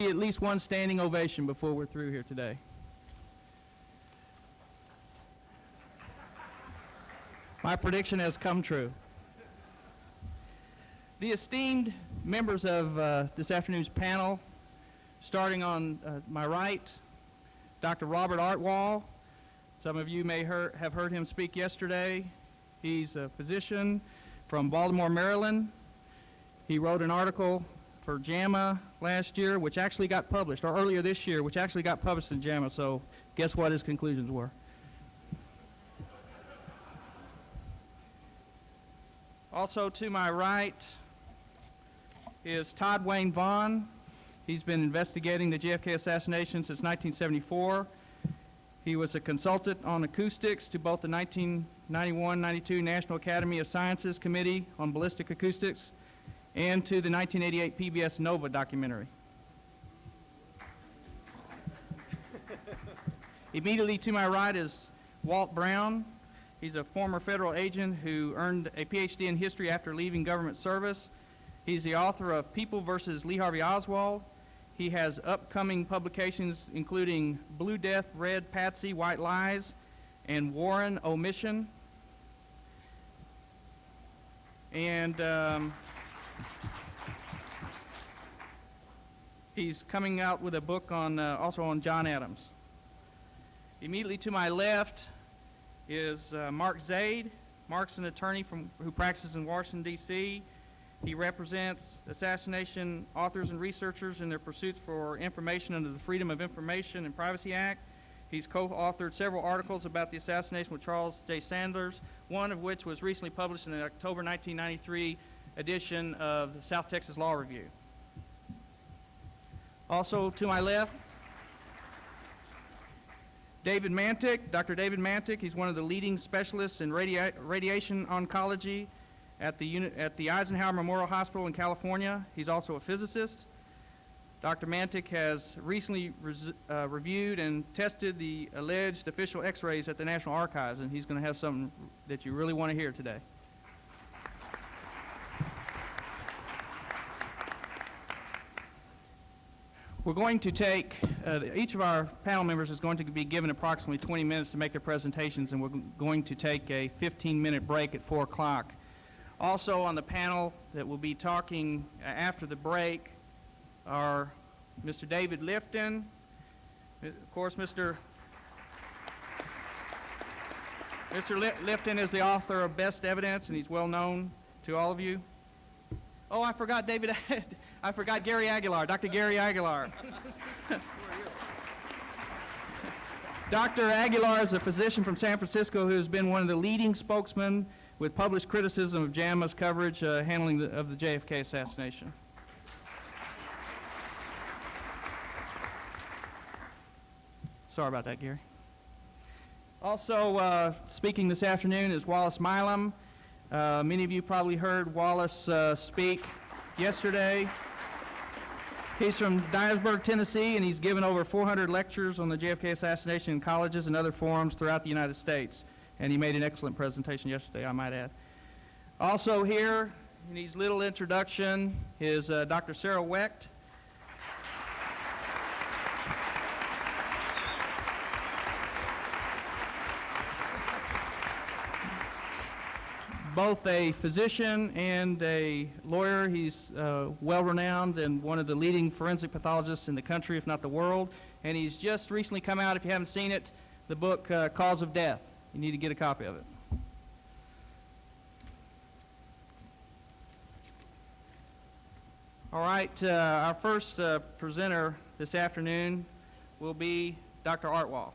At least one standing ovation before we're through here today. My prediction has come true. The esteemed members of this afternoon's panel, starting on my right, Dr. Robert Artwall. Some of you may have heard him speak yesterday. He's a physician from Baltimore, Maryland. He wrote an article for JAMA last year, which actually got published, or earlier this year, which actually got published in JAMA, so guess what his conclusions were. Also to my right is Todd Wayne Vaughn. He's been investigating the JFK assassination since 1974. He was a consultant on acoustics to both the 1991-92 National Academy of Sciences Committee on Ballistic Acoustics and to the 1988 PBS Nova documentary. Immediately to my right is Walt Brown. He's a former federal agent who earned a PhD in history after leaving government service. He's the author of People versus Lee Harvey Oswald. He has upcoming publications including Blue Death, Red Patsy, White Lies, and Warren Omission. And he's coming out with a book on also on John Adams. Immediately to my left is Mark Zaid. Mark's an attorney who practices in Washington, D.C. He represents assassination authors and researchers in their pursuits for information under the Freedom of Information and Privacy Act. He's co-authored several articles about the assassination with Charles J. Sanders, one of which was recently published in the October 1993 edition of the South Texas Law Review. Also to my left, David Mantic, Dr. David Mantic. He's one of the leading specialists in radiation oncology at the Eisenhower Memorial Hospital in California. He's also a physicist. Dr. Mantic has recently reviewed and tested the alleged official x-rays at the National Archives, and he's going to have something that you really want to hear today. We're going to take, each of our panel members is going to be given approximately 20 minutes to make their presentations, and we're going to take a 15-minute break at 4 o'clock. Also on the panel that will be talking after the break are Mr. David Lifton. Of course, Mr. Lifton is the author of Best Evidence, and he's well known to all of you. Oh, I forgot David. I forgot Gary Aguilar, Dr. Gary Aguilar. Dr. Aguilar is a physician from San Francisco who has been one of the leading spokesmen with published criticism of JAMA's coverage handling of the JFK assassination. Sorry about that, Gary. Also speaking this afternoon is Wallace Milam. Many of you probably heard Wallace speak yesterday. He's from Dyersburg, Tennessee, and he's given over 400 lectures on the JFK assassination in colleges and other forums throughout the United States. And he made an excellent presentation yesterday, I might add. Also here, he needs little introduction, is Dr. Sarah Wecht. Both a physician and a lawyer. He's well-renowned and one of the leading forensic pathologists in the country, if not the world. And he's just recently come out, if you haven't seen it, the book Cause of Death. You need to get a copy of it. All right, our first presenter this afternoon will be Dr. Artwall.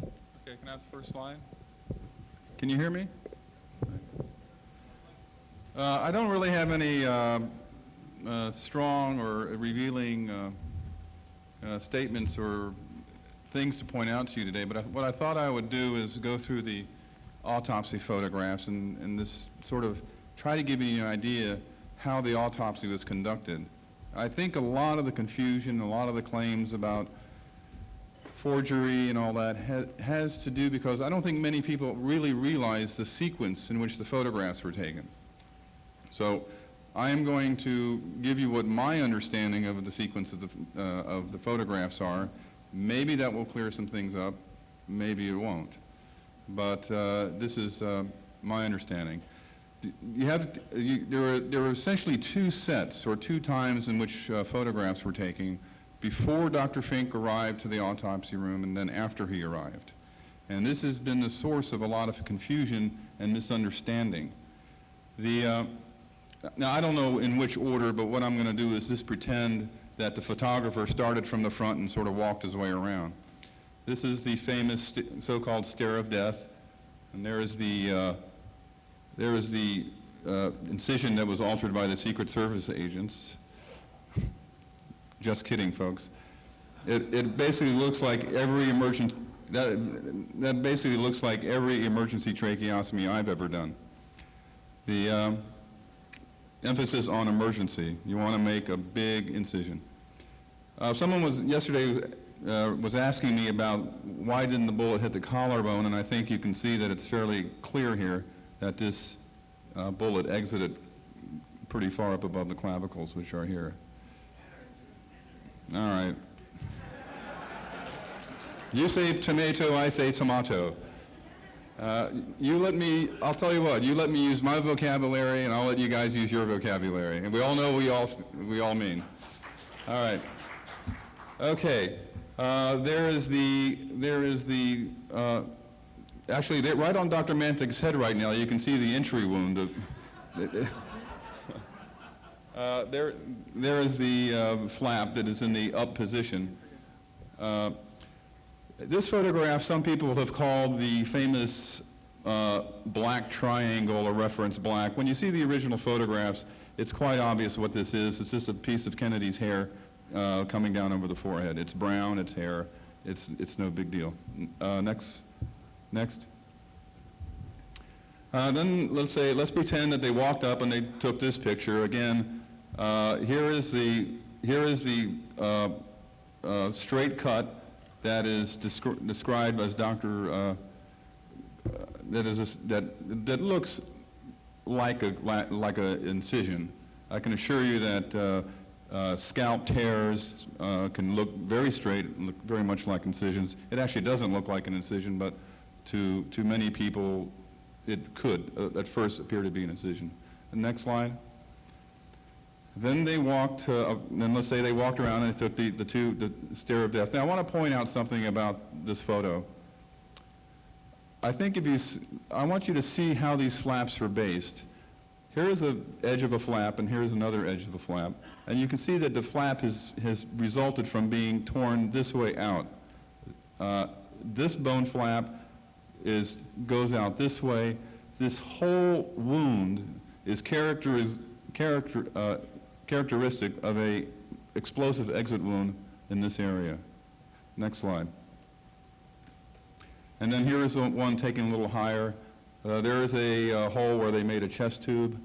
Okay, can I have the first slide? Can you hear me? I don't really have any strong or revealing statements or things to point out to you today, but what I thought I would do is go through the autopsy photographs and this sort of try to give you an idea how the autopsy was conducted. I think a lot of the confusion, a lot of the claims about forgery and all that has to do because I don't think many people really realize the sequence in which the photographs were taken. So I am going to give you what my understanding of the sequence of the photographs are. Maybe that will clear some things up. Maybe it won't. But this is my understanding. There were essentially two sets, or two times in which photographs were taken, before Dr. Fink arrived to the autopsy room and then after he arrived. And this has been the source of a lot of confusion and misunderstanding. Now, I don't know in which order, but what I'm going to do is just pretend that the photographer started from the front and sort of walked his way around. This is the famous so-called stare of death, and there is the incision that was altered by the Secret Service agents. Just kidding, folks. It basically looks like every that basically looks like every emergency tracheostomy I've ever done. The emphasis on emergency. You want to make a big incision. Someone was yesterday was asking me about why didn't the bullet hit the collarbone, and I think you can see that it's fairly clear here that this bullet exited pretty far up above the clavicles, which are here. All right. You say tomato, I say tomato. I'll tell you what, you let me use my vocabulary and I'll let you guys use your vocabulary. And we all know we all mean. All right. Okay. Actually, right on Dr. Mantik's head right now, you can see the entry wound. There is the flap that is in the up position. This photograph, some people have called the famous black triangle, or reference black. When you see the original photographs, it's quite obvious what this is. It's just a piece of Kennedy's hair coming down over the forehead. It's brown, it's hair. It's no big deal. Next. Then let's pretend that they walked up and they took this picture. Again, here is the straight cut that is described as that looks like a incision. I can assure you that scalp tears can look very straight, look very much like incisions. It actually doesn't look like an incision, but to many people, it could at first appear to be an incision. The next slide. Then they walked. Then let's say they walked around and they took the stare of death. Now I want to point out something about this photo. I think I want you to see how these flaps are based. Here is an edge of a flap, and here's another edge of a flap, and you can see that the flap has resulted from being torn this way out. This bone flap goes out this way. This whole wound is characteristic of a explosive exit wound in this area. Next slide. And then here is one taken a little higher. There is a hole where they made a chest tube.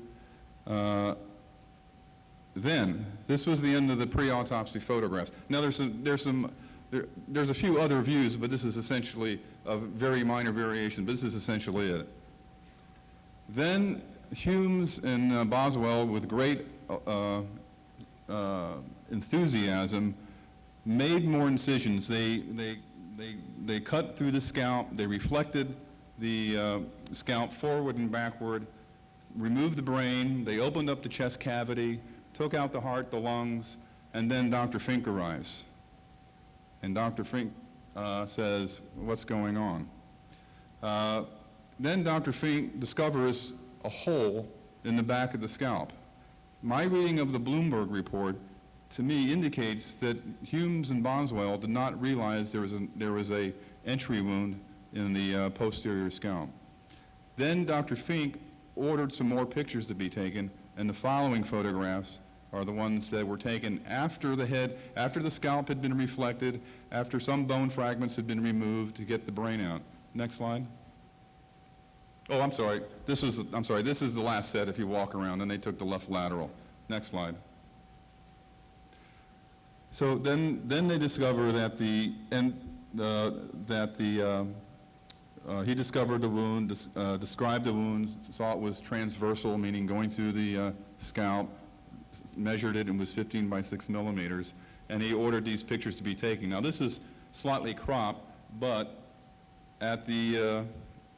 Then this was the end of the pre-autopsy photographs. Now there's a few other views, but this is essentially a very minor variation. But this is essentially it. Then Humes and Boswell, with great enthusiasm, made more incisions. They cut through the scalp. They reflected the scalp forward and backward, removed the brain. They opened up the chest cavity, took out the heart, the lungs, and then Dr. Fink arrives. And Dr. Fink says, "What's going on?" Then Dr. Fink discovers a hole in the back of the scalp. My reading of the Bloomberg report, to me, indicates that Humes and Boswell did not realize there was a entry wound in the posterior scalp. Then Dr. Fink ordered some more pictures to be taken, and the following photographs are the ones that were taken after the scalp had been reflected, after some bone fragments had been removed to get the brain out. Next slide. Oh, I'm sorry. This is the last set if you walk around, and they took the left lateral. Next slide. So then they discover that he discovered the wound, described the wound, saw it was transversal, meaning going through the scalp, measured it and was 15 by 6 millimeters, and he ordered these pictures to be taken. Now this is slightly cropped, but at the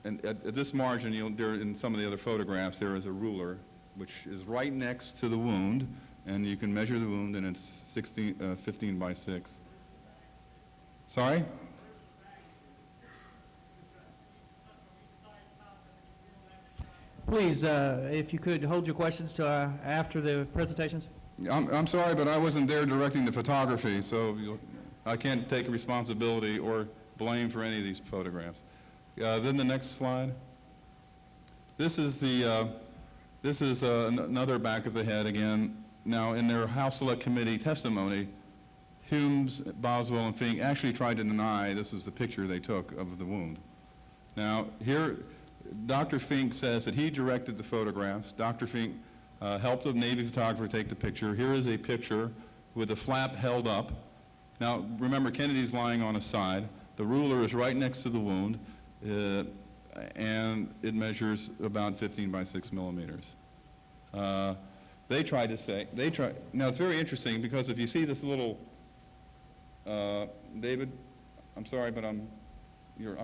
at this margin, there in some of the other photographs, there is a ruler which is right next to the wound, and you can measure the wound, and it's 15 by 6. Sorry? Please, if you could hold your questions to after the presentations. I'm sorry, but I wasn't there directing the photography, so I can't take responsibility or blame for any of these photographs. Then the next slide. This is another back of the head again. Now, in their House Select Committee testimony, Humes, Boswell, and Fink actually tried to deny this was the picture they took of the wound. Now, here, Dr. Fink says that he directed the photographs. Dr. Fink helped the Navy photographer take the picture. Here is a picture with the flap held up. Now, remember, Kennedy's lying on his side. The ruler is right next to the wound, and it measures about 15 by 6 millimeters. They tried to say, now it's very interesting because if you see this little, David, I'm sorry, but I'm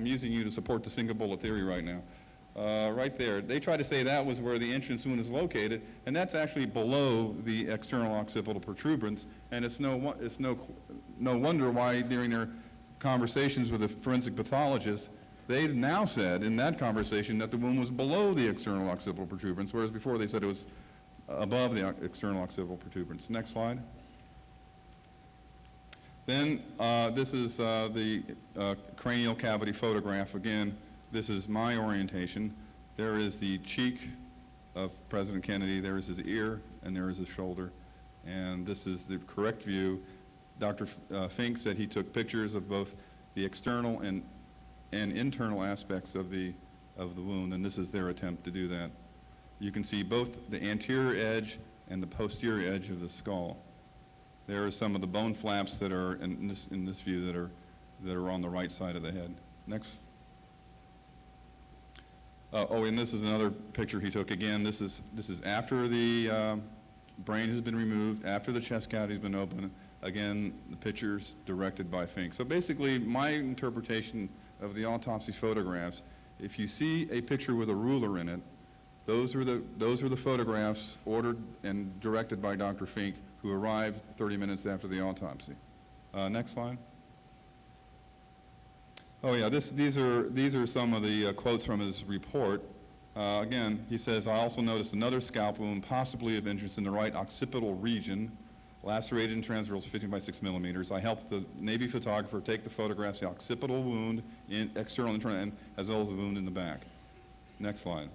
using you to support the single bullet theory right now. Right there, they try to say that was where the entrance wound is located, and that's actually below the external occipital protuberance, and it's no wonder why during their conversations with the forensic pathologist, they now said in that conversation that the wound was below the external occipital protuberance, whereas before they said it was above the external occipital protuberance. Next slide. Then this is the cranial cavity photograph. Again, this is my orientation. There is the cheek of President Kennedy, there is his ear, and there is his shoulder. And this is the correct view. Dr. Fink said he took pictures of both the external and internal aspects of the wound, and this is their attempt to do that. You can see both the anterior edge and the posterior edge of the skull. There are some of the bone flaps that are in this view that are on the right side of the head. Next. Oh, and this is another picture he took. Again, this is after the brain has been removed, after the chest cavity has been opened. Again, the pictures directed by Fink. So basically, my interpretation of the autopsy photographs, if you see a picture with a ruler in it, those were the photographs ordered and directed by Dr. Fink, who arrived 30 minutes after the autopsy. Next slide. Oh yeah, these are some of the quotes from his report. Again, he says, I also noticed another scalp wound, possibly of interest in the right occipital region, lacerated and transversal 15 by 6 millimeters. I helped the Navy photographer take the photographs of the occipital wound, external and internal, as well as the wound in the back. Next slide.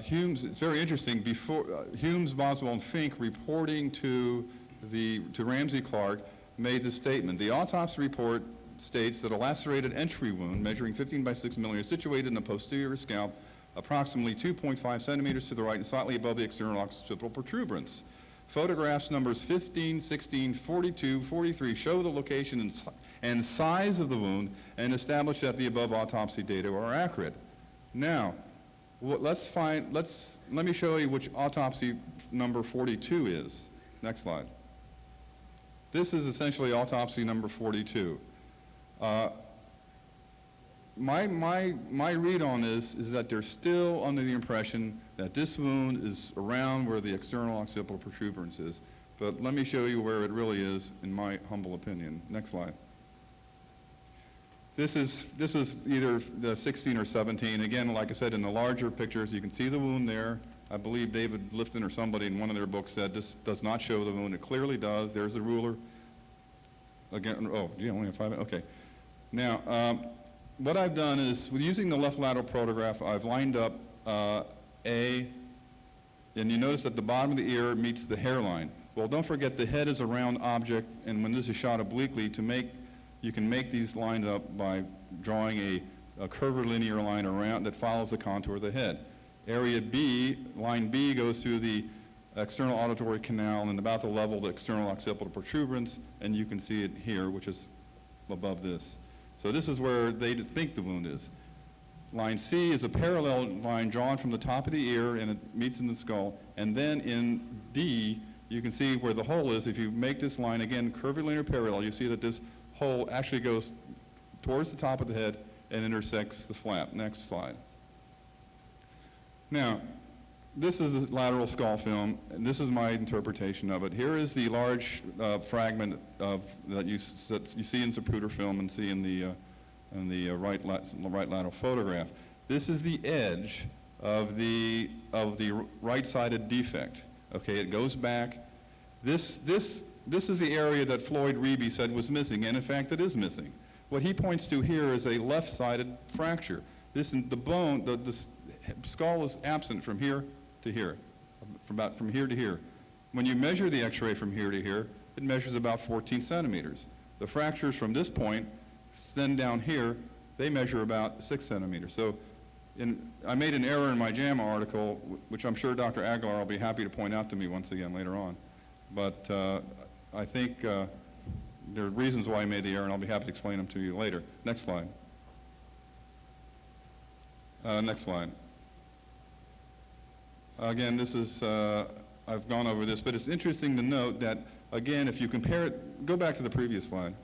Humes, it's very interesting, before Humes, Boswell, and Fink reporting to Ramsey Clark made this statement. The autopsy report states that a lacerated entry wound measuring 15 by 6 millimeters situated in the posterior scalp approximately 2.5 centimeters to the right and slightly above the external occipital protuberance. Photographs numbers 15, 16, 42, 43 show the location and size of the wound and establish that the above autopsy data are accurate. Now, let me show you which autopsy number 42 is. Next slide. This is essentially autopsy number 42. My read on this is that they're still under the impression that this wound is around where the external occipital protuberance is. But let me show you where it really is, in my humble opinion. Next slide. This is either the 16 or 17. Again, like I said, in the larger pictures, you can see the wound there. I believe David Lifton or somebody in one of their books said this does not show the wound. It clearly does. There's the ruler. Again, oh, gee, I only have 5 minutes. Okay. Now, what I've done is, with using the left lateral photograph, I've lined up and you notice that the bottom of the ear meets the hairline. Well, don't forget the head is a round object, and when this is shot obliquely, you can make these lined up by drawing a curvilinear line around that follows the contour of the head. Area B, line B, goes through the external auditory canal and about the level of the external occipital protuberance, and you can see it here, which is above this. So this is where they think the wound is. Line C is a parallel line drawn from the top of the ear and it meets in the skull. And then in D, you can see where the hole is. If you make this line, again, curvilinear parallel, you see that this hole actually goes towards the top of the head and intersects the flap. Next slide. Now, this is the lateral skull film, and this is my interpretation of it. Here is the large fragment that you see in Zapruder film and see in the right lateral photograph. This is the edge of the right-sided defect. Okay, it goes back. This is the area that Floyd Reeby said was missing, and in fact, it is missing. What he points to here is a left-sided fracture. The skull is absent from here to here, from here to here. When you measure the X-ray from here to here, it measures about 14 centimeters. The fractures from this point extend down here. They measure about 6 centimeters. So I made an error in my JAMA article, which I'm sure Dr. Aguilar will be happy to point out to me once again later on. But I think there are reasons why I made the error, and I'll be happy to explain them to you later. Next slide. Next slide. Again, this is, I've gone over this, but it's interesting to note that, again, if you compare it, go back to the previous slide.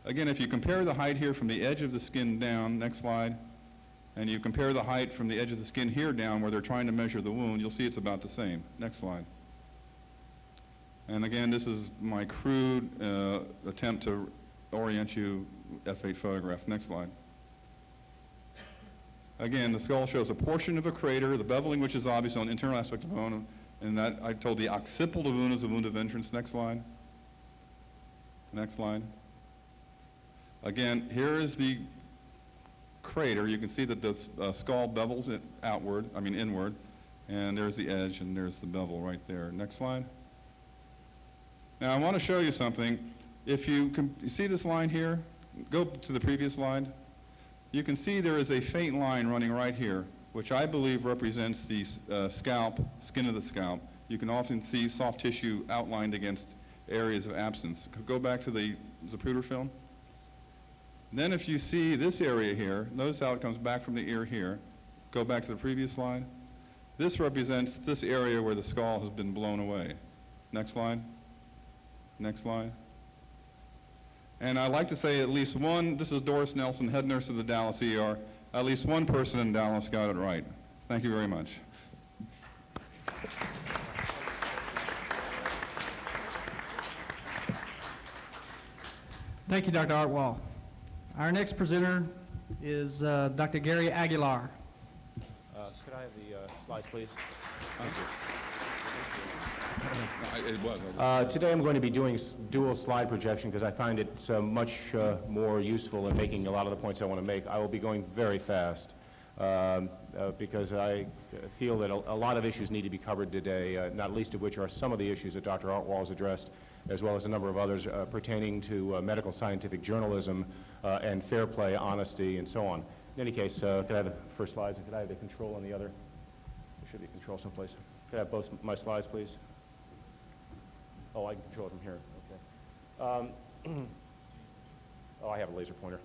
Again, if you compare the height here from the edge of the skin down, next slide, and you compare the height from the edge of the skin here down where they're trying to measure the wound, you'll see it's about the same. Next slide. And again, this is my crude attempt to orient you F8 photograph. Next slide. Again, the skull shows a portion of a crater, the beveling, which is obvious on the internal aspect of the bone, and that I told the occipital wound is a wound of entrance. Next slide. Next slide. Again, here is the crater. You can see that the skull bevels it inward, and there's the edge, and there's the bevel right there. Next slide. Now, I want to show you something. If you see this line here, go to the previous slide. You can see there is a faint line running right here, which I believe represents the skin of the scalp. You can often see soft tissue outlined against areas of absence. Go back to the Zapruder film. Then if you see this area here, notice how it comes back from the ear here. Go back to the previous slide. This represents this area where the skull has been blown away. Next slide. Next slide. And I'd like to say at least one, this is Doris Nelson, head nurse of the Dallas ER, at least one person in Dallas got it right. Thank you very much. Thank you, Dr. Artwall. Our next presenter is Dr. Gary Aguilar. Could I have the slides, please? Thank you. It was. Today I'm going to be doing dual slide projection because I find it much more useful in making a lot of the points I want to make. I will be going very fast because I feel that a lot of issues need to be covered today, not least of which are some of the issues that Dr. Artwall has addressed, as well as a number of others pertaining to medical scientific journalism and fair play, honesty, and so on. In any case, could I have the first slides, and could I have the control on the other? There should be a control someplace. Could I have both my slides, please? Oh, I can control it from here. Okay. Oh, I have a laser pointer.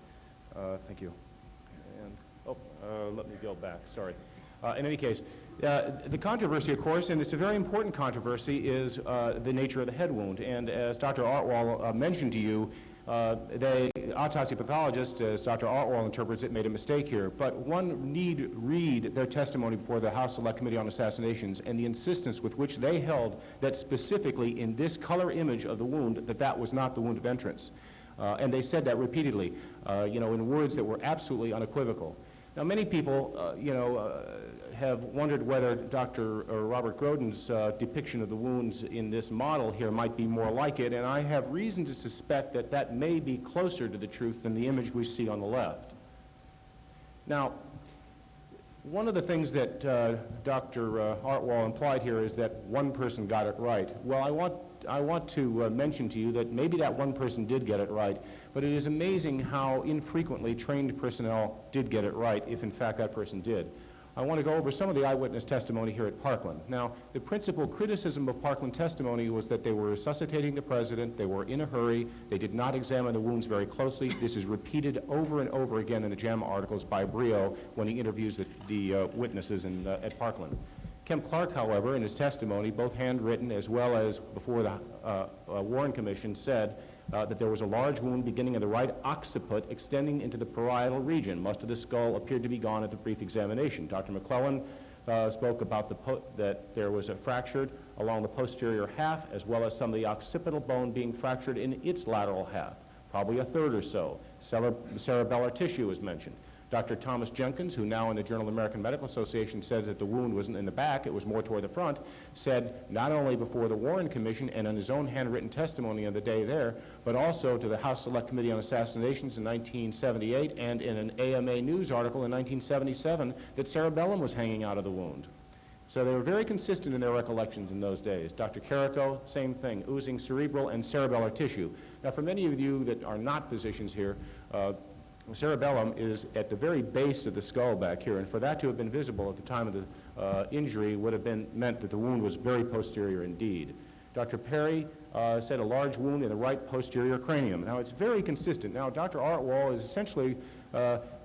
Thank you. And let me go back. Sorry. In any case, the controversy, of course, and it's a very important controversy, is the nature of the head wound. And as Dr. Artwall mentioned to you, the autopsy pathologist, as Dr. Artwall interprets it, made a mistake here. But one need read their testimony before the House Select Committee on Assassinations and the insistence with which they held that specifically in this color image of the wound, that was not the wound of entrance. And they said that repeatedly, in words that were absolutely unequivocal. Now, many people, have wondered whether Dr. Robert Grodin's depiction of the wounds in this model here might be more like it, and I have reason to suspect that that may be closer to the truth than the image we see on the left. Now, one of the things that Dr. Artwall implied here is that one person got it right. Well, I want to mention to you that maybe that one person did get it right, but it is amazing how infrequently trained personnel did get it right, if in fact that person did. I want to go over some of the eyewitness testimony here at Parkland. Now, the principal criticism of Parkland testimony was that they were resuscitating the president, they were in a hurry, they did not examine the wounds very closely. This is repeated over and over again in the JAMA articles by Brio when he interviews the witnesses at Parkland. Kemp Clark, however, in his testimony, both handwritten as well as before the Warren Commission, said that there was a large wound beginning in the right occiput extending into the parietal region. Most of the skull appeared to be gone at the brief examination. Dr. McClellan spoke about that there was a fractured along the posterior half, as well as some of the occipital bone being fractured in its lateral half, probably a third or so. Cerebellar tissue was mentioned. Dr. Thomas Jenkins, who now in the Journal of the American Medical Association says that the wound wasn't in the back, it was more toward the front, said not only before the Warren Commission and in his own handwritten testimony on the day there, but also to the House Select Committee on Assassinations in 1978 and in an AMA News article in 1977 that cerebellum was hanging out of the wound. So they were very consistent in their recollections in those days. Dr. Carrico, same thing, oozing cerebral and cerebellar tissue. Now, for many of you that are not physicians here, cerebellum is at the very base of the skull back here, and for that to have been visible at the time of the injury would have meant that the wound was very posterior indeed. Dr. Perry said a large wound in the right posterior cranium. Now, it's very consistent. Now, Dr. Artwall is essentially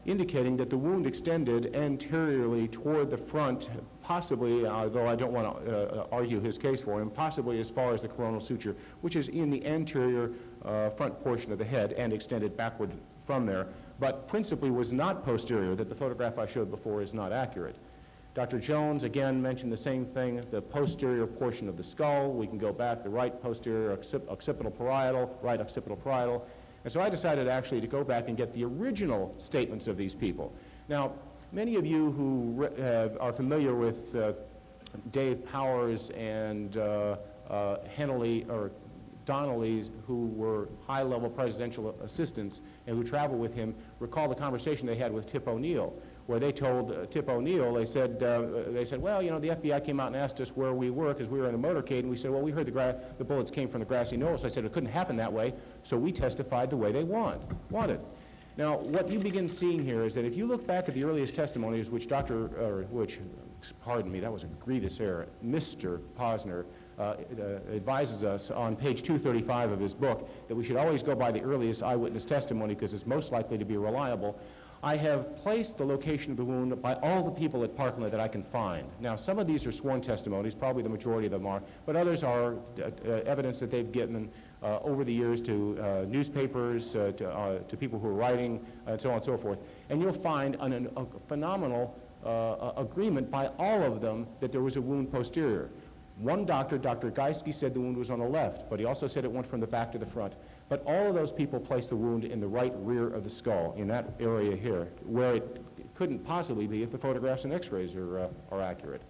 indicating that the wound extended anteriorly toward the front, possibly, though I don't want to argue his case for him, possibly as far as the coronal suture, which is in the anterior front portion of the head and extended backward from there, but principally was not posterior, that the photograph I showed before is not accurate. Dr. Jones, again, mentioned the same thing, the posterior portion of the skull. We can go back, the right posterior occipital parietal, right occipital parietal. And so I decided actually to go back and get the original statements of these people. Now, many of you who are familiar with Dave Powers and Henley, or Donnelly, who were high-level presidential assistants and who traveled with him, recall the conversation they had with Tip O'Neill, where they told Tip O'Neill, they said, well, you know, the FBI came out and asked us where we were because we were in a motorcade, and we said, well, we heard the bullets came from the grassy knoll. So I said it couldn't happen that way, so we testified the way they wanted. Now, what you begin seeing here is that if you look back at the earliest testimonies, pardon me, that was a grievous error, Mr. Posner advises us on page 235 of his book that we should always go by the earliest eyewitness testimony because it's most likely to be reliable. I have placed the location of the wound by all the people at Parkland that I can find. Now, some of these are sworn testimonies, probably the majority of them are, but others are evidence that they've given over the years to newspapers, to people who are writing, and so on and so forth. And you'll find a phenomenal agreement by all of them that there was a wound posterior. One doctor, Dr. Geisky, said the wound was on the left, but he also said it went from the back to the front. But all of those people placed the wound in the right rear of the skull, in that area here, where it couldn't possibly be if the photographs and x-rays are accurate.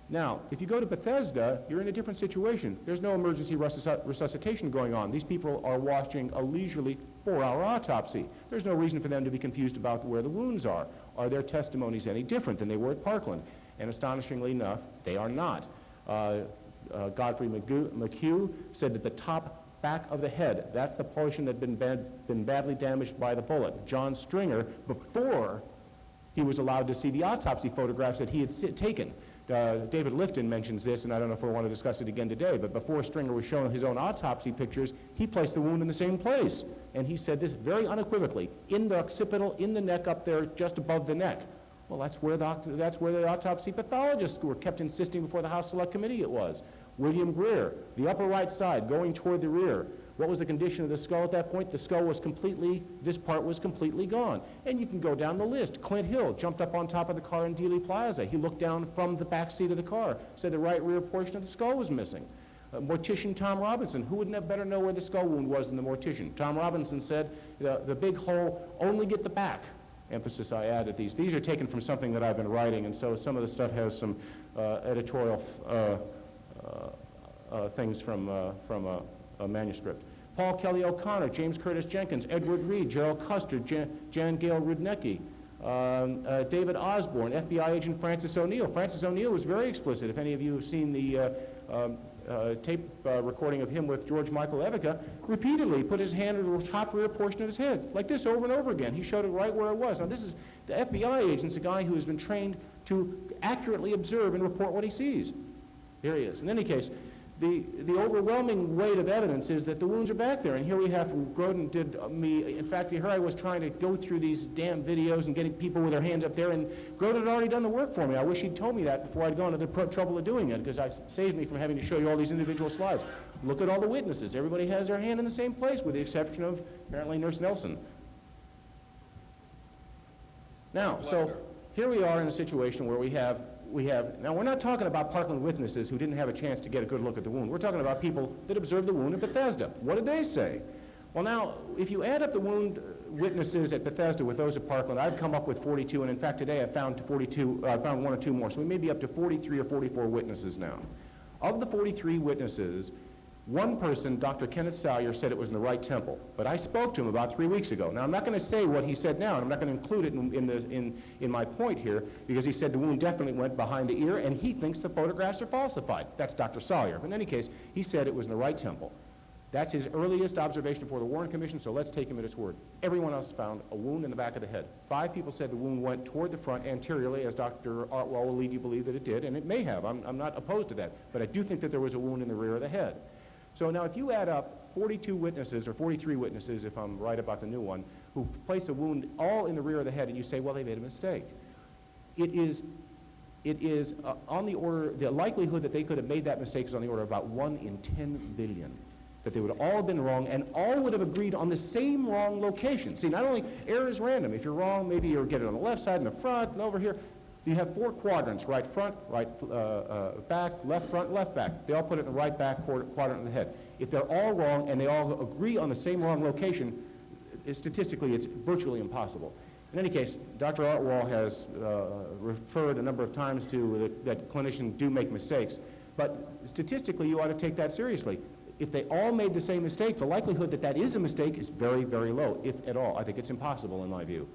Now, if you go to Bethesda, you're in a different situation. There's no emergency resuscitation going on. These people are watching a leisurely 4-hour autopsy. There's no reason for them to be confused about where the wounds are. Are their testimonies any different than they were at Parkland? And astonishingly enough, they are not. Godfrey McHugh said that the top back of the head, that's the portion that had been badly damaged by the bullet. John Stringer, before he was allowed to see the autopsy photographs that he had taken. David Lifton mentions this, and I don't know if we want to discuss it again today, but before Stringer was shown his own autopsy pictures, he placed the wound in the same place. And he said this very unequivocally, in the occipital, in the neck up there, just above the neck. Well, that's where the autopsy pathologists were kept insisting before the House Select Committee it was. William Greer, the upper right side, going toward the rear. What was the condition of the skull at that point? The skull was this part was completely gone. And you can go down the list. Clint Hill jumped up on top of the car in Dealey Plaza. He looked down from the back seat of the car, said the right rear portion of the skull was missing. Mortician Tom Robinson, who would better know where the skull wound was than the mortician? Tom Robinson said the big hole, only get the back. Emphasis I add at these. These are taken from something that I've been writing, and so some of the stuff has some editorial things from a manuscript. Paul Kelly O'Connor, James Curtis Jenkins, Edward Reed, Gerald Custer, Jan Gale Rudnicki, David Osborne, FBI agent Francis O'Neill. Francis O'Neill was very explicit. If any of you have seen the tape recording of him with George Michael Evica, repeatedly put his hand in the top rear portion of his head, like this over and over again. He showed it right where it was. Now, this is the FBI agent's a guy who has been trained to accurately observe and report what he sees. Here he is. In any case, the overwhelming weight of evidence is that the wounds are back there. And here we have from Grodin did me, in fact, here I was trying to go through these damn videos and getting people with their hands up there, and Grodin had already done the work for me. I wish he'd told me that before I'd gone to the trouble of doing it, because it saved me from having to show you all these individual slides. Look at all the witnesses. Everybody has their hand in the same place, with the exception of, apparently, Nurse Nelson. Now, so here we are in a situation where we have, now we're not talking about Parkland witnesses who didn't have a chance to get a good look at the wound. We're talking about people that observed the wound in Bethesda. What did they say? Well, now, if you add up the wound witnesses at Bethesda with those at Parkland, I've come up with 42, and in fact today I found 42, I found one or two more, so we may be up to 43 or 44 witnesses now. Of the 43 witnesses, one person, Dr. Kenneth Salyer, said it was in the right temple, but I spoke to him about 3 weeks ago. Now, I'm not going to say what he said now, and I'm not going to include it in my point here, because he said the wound definitely went behind the ear, and he thinks the photographs are falsified. That's Dr. Salyer. But in any case, he said it was in the right temple. That's his earliest observation before the Warren Commission, so let's take him at his word. Everyone else found a wound in the back of the head. 5 people said the wound went toward the front anteriorly, as Dr. Artwell will lead you to believe that it did, and it may have. I'm not opposed to that, but I do think that there was a wound in the rear of the head. So now if you add up 42 witnesses, or 43 witnesses, if I'm right about the new one, who place a wound all in the rear of the head, and you say, well, they made a mistake. It is on the order, the likelihood that they could have made that mistake is on the order of about 1 in 10 billion. That they would have all been wrong, and all would have agreed on the same wrong location. See, not only error is random. If you're wrong, maybe you'll get it on the left side, in the front, and over here. You have 4 quadrants, right front, right back, left back. They all put it in the right back quadrant of the head. If they're all wrong and they all agree on the same wrong location, statistically it's virtually impossible. In any case, Dr. Artwell has referred a number of times to that clinicians do make mistakes, but statistically you ought to take that seriously. If they all made the same mistake, the likelihood that that is a mistake is very, very low, if at all. I think it's impossible in my view.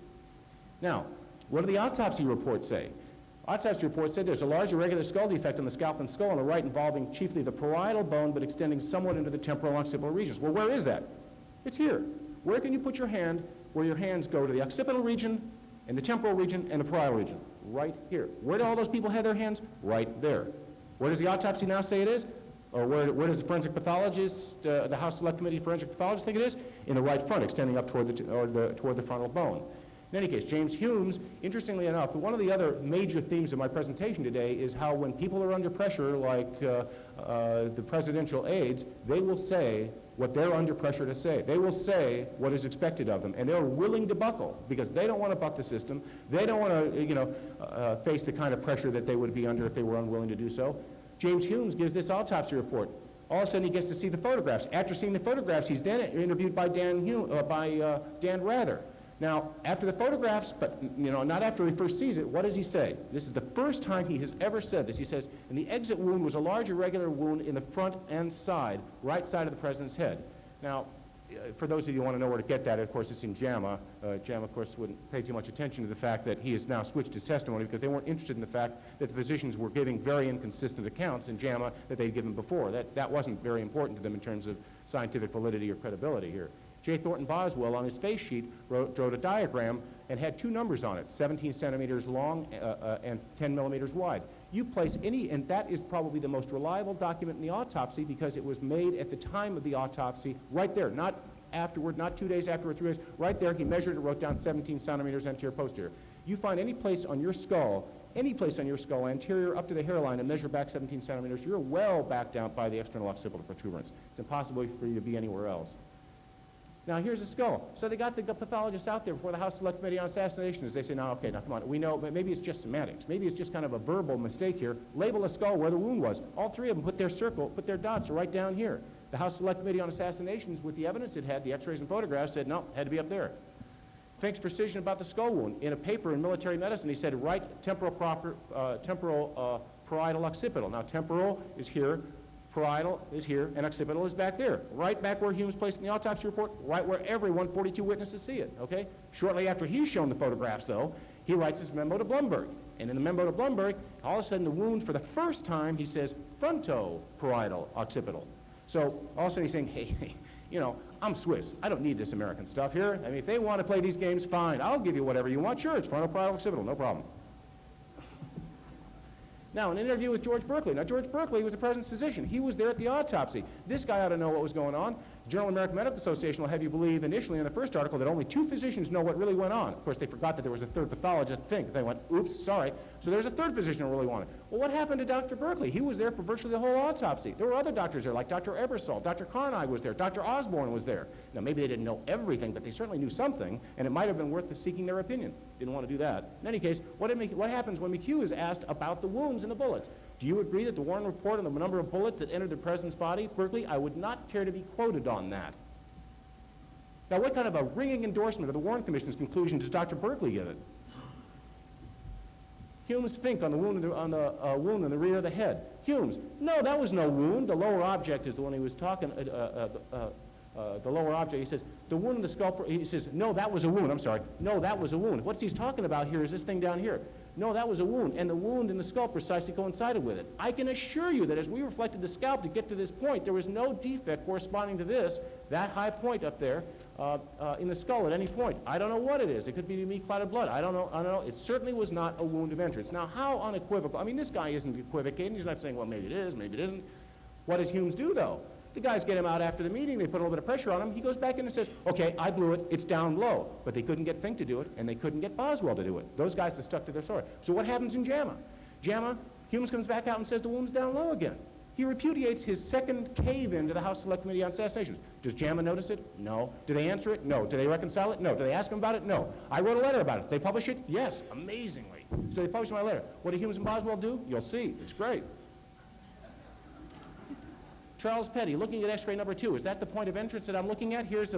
Now, what do the autopsy reports say? Autopsy report said there's a large irregular skull defect on the scalp and skull on the right involving chiefly the parietal bone but extending somewhat into the temporal occipital regions. Well, where is that? It's here. Where can you put your hand where your hands go to the occipital region and the temporal region and the parietal region? Right here. Where do all those people have their hands? Right there. Where does the autopsy now say it is? Or where does the forensic pathologist, the House Select Committee forensic pathologists think it is? In the right front, extending up toward the frontal bone. In any case, James Humes, interestingly enough, one of the other major themes of my presentation today is how when people are under pressure, like the presidential aides, they will say what they're under pressure to say. They will say what is expected of them, and they're willing to buckle because they don't want to buck the system. They don't want to, face the kind of pressure that they would be under if they were unwilling to do so. James Humes gives this autopsy report. All of a sudden, he gets to see the photographs. After seeing the photographs, he's then interviewed by Dan Rather. Now, after the photographs, but not after he first sees it, what does he say? This is the first time he has ever said this. He says, and the exit wound was a large irregular wound in the front and side, right side of the president's head. Now, for those of you who want to know where to get that, of course, it's in JAMA. JAMA, of course, wouldn't pay too much attention to the fact that he has now switched his testimony because they weren't interested in the fact that the physicians were giving very inconsistent accounts in JAMA that they'd given before. That wasn't very important to them in terms of scientific validity or credibility here. J. Thornton Boswell, on his face sheet, wrote a diagram and had 2 numbers on it, 17 centimeters long and 10 millimeters wide. You place any, and that is probably the most reliable document in the autopsy because it was made at the time of the autopsy, right there, not afterward, not 2 days afterward, 3 days, right there. He measured it, wrote down 17 centimeters anterior posterior. You find any place on your skull, anterior up to the hairline, and measure back 17 centimeters, you're well back down by the external occipital protuberance. It's impossible for you to be anywhere else. Now, here's a skull. So they got the pathologist out there before the House Select Committee on Assassinations. They say, now, okay, now come on. We know, but maybe it's just semantics. Maybe it's just kind of a verbal mistake here. Label a skull where the wound was. All 3 of them put their dots right down here. The House Select Committee on Assassinations, with the evidence it had, the x-rays and photographs, said, no, had to be up there. Fink's precision about the skull wound. In a paper in Military Medicine, he said right temporal parietal occipital. Now, temporal is here. Parietal is here, and occipital is back there. Right back where Humes placed in the autopsy report, right where every 142 witnesses see it, okay? Shortly after he's shown the photographs, though, he writes his memo to Blumberg. And in the memo to Blumberg, all of a sudden the wound, for the first time, he says frontoparietal occipital. So all of a sudden he's saying, hey, you know, I'm Swiss. I don't need this American stuff here. I mean, if they want to play these games, fine. I'll give you whatever you want. Sure, it's frontoparietal occipital, no problem. Now, an interview with George Berkeley. Now, George Berkeley was the president's physician. He was there at the autopsy. This guy ought to know what was going on. Journal of the American Medical Association will have you believe initially in the first article that only 2 physicians know what really went on. Of course, they forgot that there was a third pathologist. They went, oops, sorry. So there's a third physician who really wanted. Well, what happened to Dr. Berkeley? He was there for virtually the whole autopsy. There were other doctors there, like Dr. Ebersol. Dr. Carnig was there. Dr. Osborne was there. Now, maybe they didn't know everything, but they certainly knew something, and it might have been worth seeking their opinion. Didn't want to do that. In any case, what happens when McHugh is asked about the wounds and the bullets? Do you agree that the Warren report on the number of bullets that entered the president's body? Berkeley, I would not care to be quoted on that. Now, what kind of a ringing endorsement of the Warren Commission's conclusion does Dr. Berkeley give it? Hume's Fink on the wound wound in the rear of the head. Hume's, no, that was no wound. The lower object is the one he was talking. The lower object. He says the wound in the skull. He says, no, that was a wound. I'm sorry. No, that was a wound. What he's talking about here is this thing down here. No, that was a wound, and the wound in the skull precisely coincided with it. I can assure you that as we reflected the scalp to get to this point, there was no defect corresponding to this, that high point up there, in the skull at any point. I don't know what it is. It could be me-clotted blood. I don't know. It certainly was not a wound of entrance. Now, how unequivocal? I mean, this guy isn't equivocating. He's not saying, well, maybe it is, maybe it isn't. What does Humes do, though? The guys get him out after the meeting. They put a little bit of pressure on him. He goes back in and says, okay, I blew it. It's down low. But they couldn't get Fink to do it, and they couldn't get Boswell to do it. Those guys have stuck to their story. So what happens in JAMA? JAMA, Humes comes back out and says the wound's down low again. He repudiates his second cave-in to the House Select Committee on Assassinations. Does JAMA notice it? No. Do they answer it? No. Do they reconcile it? No. Do they ask him about it? No. I wrote a letter about it. They publish it? Yes, amazingly. So they publish my letter. What do Humes and Boswell do? You'll see. It's great. Charles Petty, looking at X-ray number 2. Is that the point of entrance that I'm looking at? Here is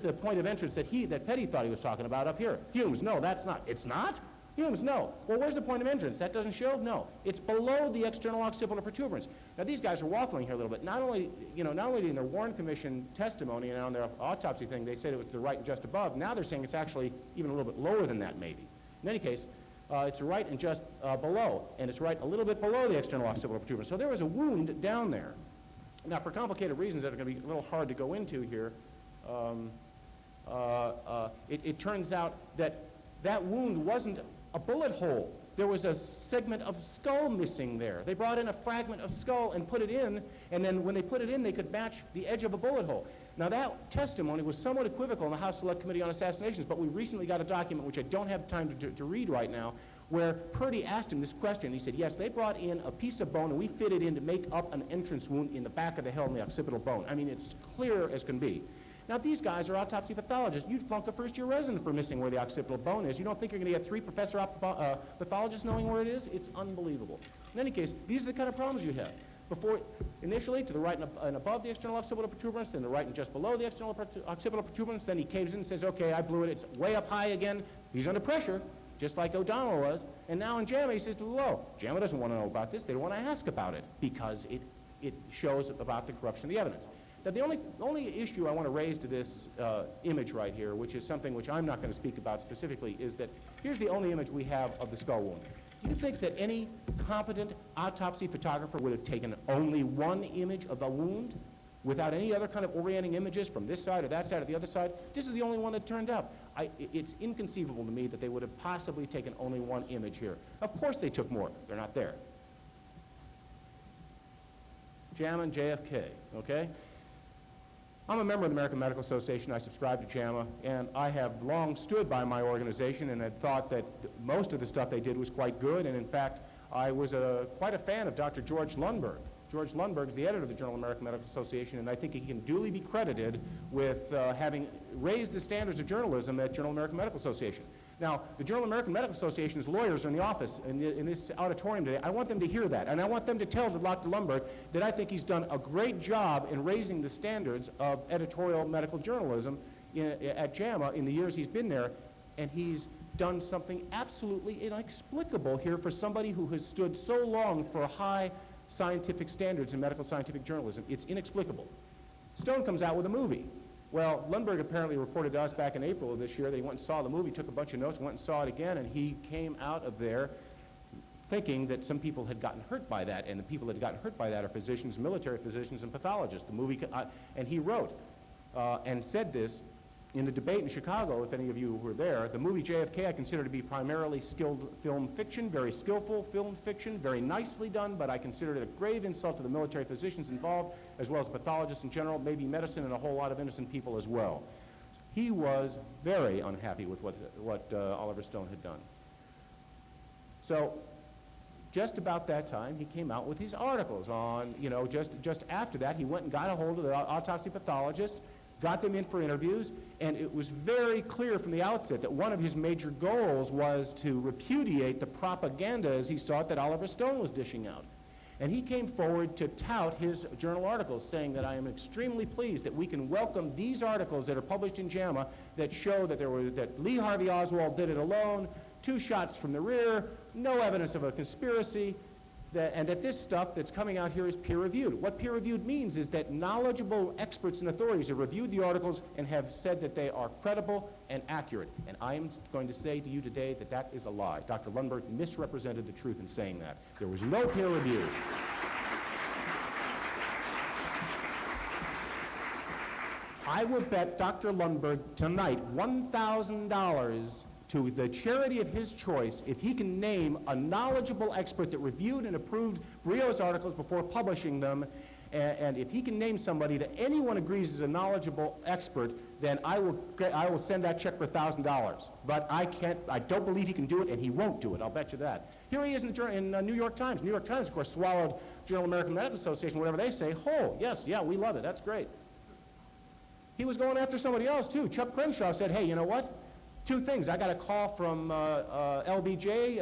the point of entrance that Petty thought he was talking about up here. Humes, no, that's not. It's not? Humes, no. Well, where's the point of entrance? That doesn't show? No. It's below the external occipital protuberance. Now, these guys are waffling here a little bit. Not only in their Warren Commission testimony and on their autopsy thing, they said it was to the right and just above. Now they're saying it's actually even a little bit lower than that, maybe. In any case, it's right and just below, and it's right a little bit below the external occipital protuberance. So there was a wound down there. Now, for complicated reasons that are going to be a little hard to go into here, it turns out that that wound wasn't a bullet hole. There was a segment of skull missing there. They brought in a fragment of skull and put it in, and then when they put it in, they could match the edge of a bullet hole. Now, that testimony was somewhat equivocal in the House Select Committee on Assassinations, but we recently got a document, which I don't have time to read right now, where Purdy asked him this question. He said, yes, they brought in a piece of bone, and we fit it in to make up an entrance wound in the back of the head and the occipital bone. I mean, it's clear as can be. Now, these guys are autopsy pathologists. You'd flunk a first-year resident for missing where the occipital bone is. You don't think you're going to get 3 professor pathologists knowing where it is? It's unbelievable. In any case, these are the kind of problems you have. Initially, to the right and above the external occipital protuberance, then the right and just below the external occipital protuberance, then he caves in and says, okay, I blew it. It's way up high again. He's under pressure, just like O'Donnell was. And now in JAMA, he says to the low. JAMA doesn't want to know about this. They don't want to ask about it because it shows about the corruption of the evidence. Now, the only issue I want to raise to this image right here, which is something which I'm not going to speak about specifically, is that here's the only image we have of the skull wound. Do you think that any competent autopsy photographer would have taken only one image of the wound without any other kind of orienting images from this side or that side or the other side? This is the only one that turned up. It's inconceivable to me that they would have possibly taken only one image here. Of course they took more. They're not there. JAMA and JFK, okay? I'm a member of the American Medical Association. I subscribe to JAMA, and I have long stood by my organization and had thought that most of the stuff they did was quite good, and in fact, I was quite a fan of Dr. George Lundberg. George Lundberg is the editor of the Journal of the American Medical Association, and I think he can duly be credited with having raised the standards of journalism at Journal of the American Medical Association. Now, the Journal of the American Medical Association's lawyers are in the office in this auditorium today. I want them to hear that, and I want them to tell Dr. Lundberg that I think he's done a great job in raising the standards of editorial medical journalism at JAMA in the years he's been there, and he's done something absolutely inexplicable here for somebody who has stood so long for high scientific standards in medical scientific journalism. It's inexplicable. Stone comes out with a movie. Well, Lundberg apparently reported to us back in April of this year that he went and saw the movie, took a bunch of notes, went and saw it again, and he came out of there thinking that some people had gotten hurt by that, and the people that had gotten hurt by that are physicians, military physicians, and pathologists. The movie, and he wrote and said this in the debate in Chicago, if any of you were there. The movie JFK I consider to be primarily skilled film fiction, very skillful film fiction, very nicely done, but I consider it a grave insult to the military physicians involved, as well as pathologists in general, maybe medicine, and a whole lot of innocent people as well. He was very unhappy with what Oliver Stone had done. So just about that time, he came out with these articles on, you know, just after that, he went and got a hold of the autopsy pathologist, got them in for interviews, and it was very clear from the outset that one of his major goals was to repudiate the propaganda, as he saw it, that Oliver Stone was dishing out. And he came forward to tout his journal articles, saying that I am extremely pleased that we can welcome these articles that are published in JAMA that show that that Lee Harvey Oswald did it alone, 2 shots from the rear, no evidence of a conspiracy, and that this stuff that's coming out here is peer-reviewed. What peer-reviewed means is that knowledgeable experts and authorities have reviewed the articles and have said that they are credible and accurate. And I am going to say to you today that that is a lie. Dr. Lundberg misrepresented the truth in saying that. There was no peer review. I will bet Dr. Lundberg tonight $1,000 to the charity of his choice if he can name a knowledgeable expert that reviewed and approved Brio's articles before publishing them, and if he can name somebody that anyone agrees is a knowledgeable expert, then I will send that check for $1,000. But I don't believe he can do it, and he won't do it, I'll bet you that. Here he is in New York Times. New York Times, of course, swallowed Journal of American Medical Association, whatever they say, whole. Yes, yeah, we love it, that's great. He was going after somebody else, too. Chuck Crenshaw said, hey, you know what? 2 things. I got a call from LBJ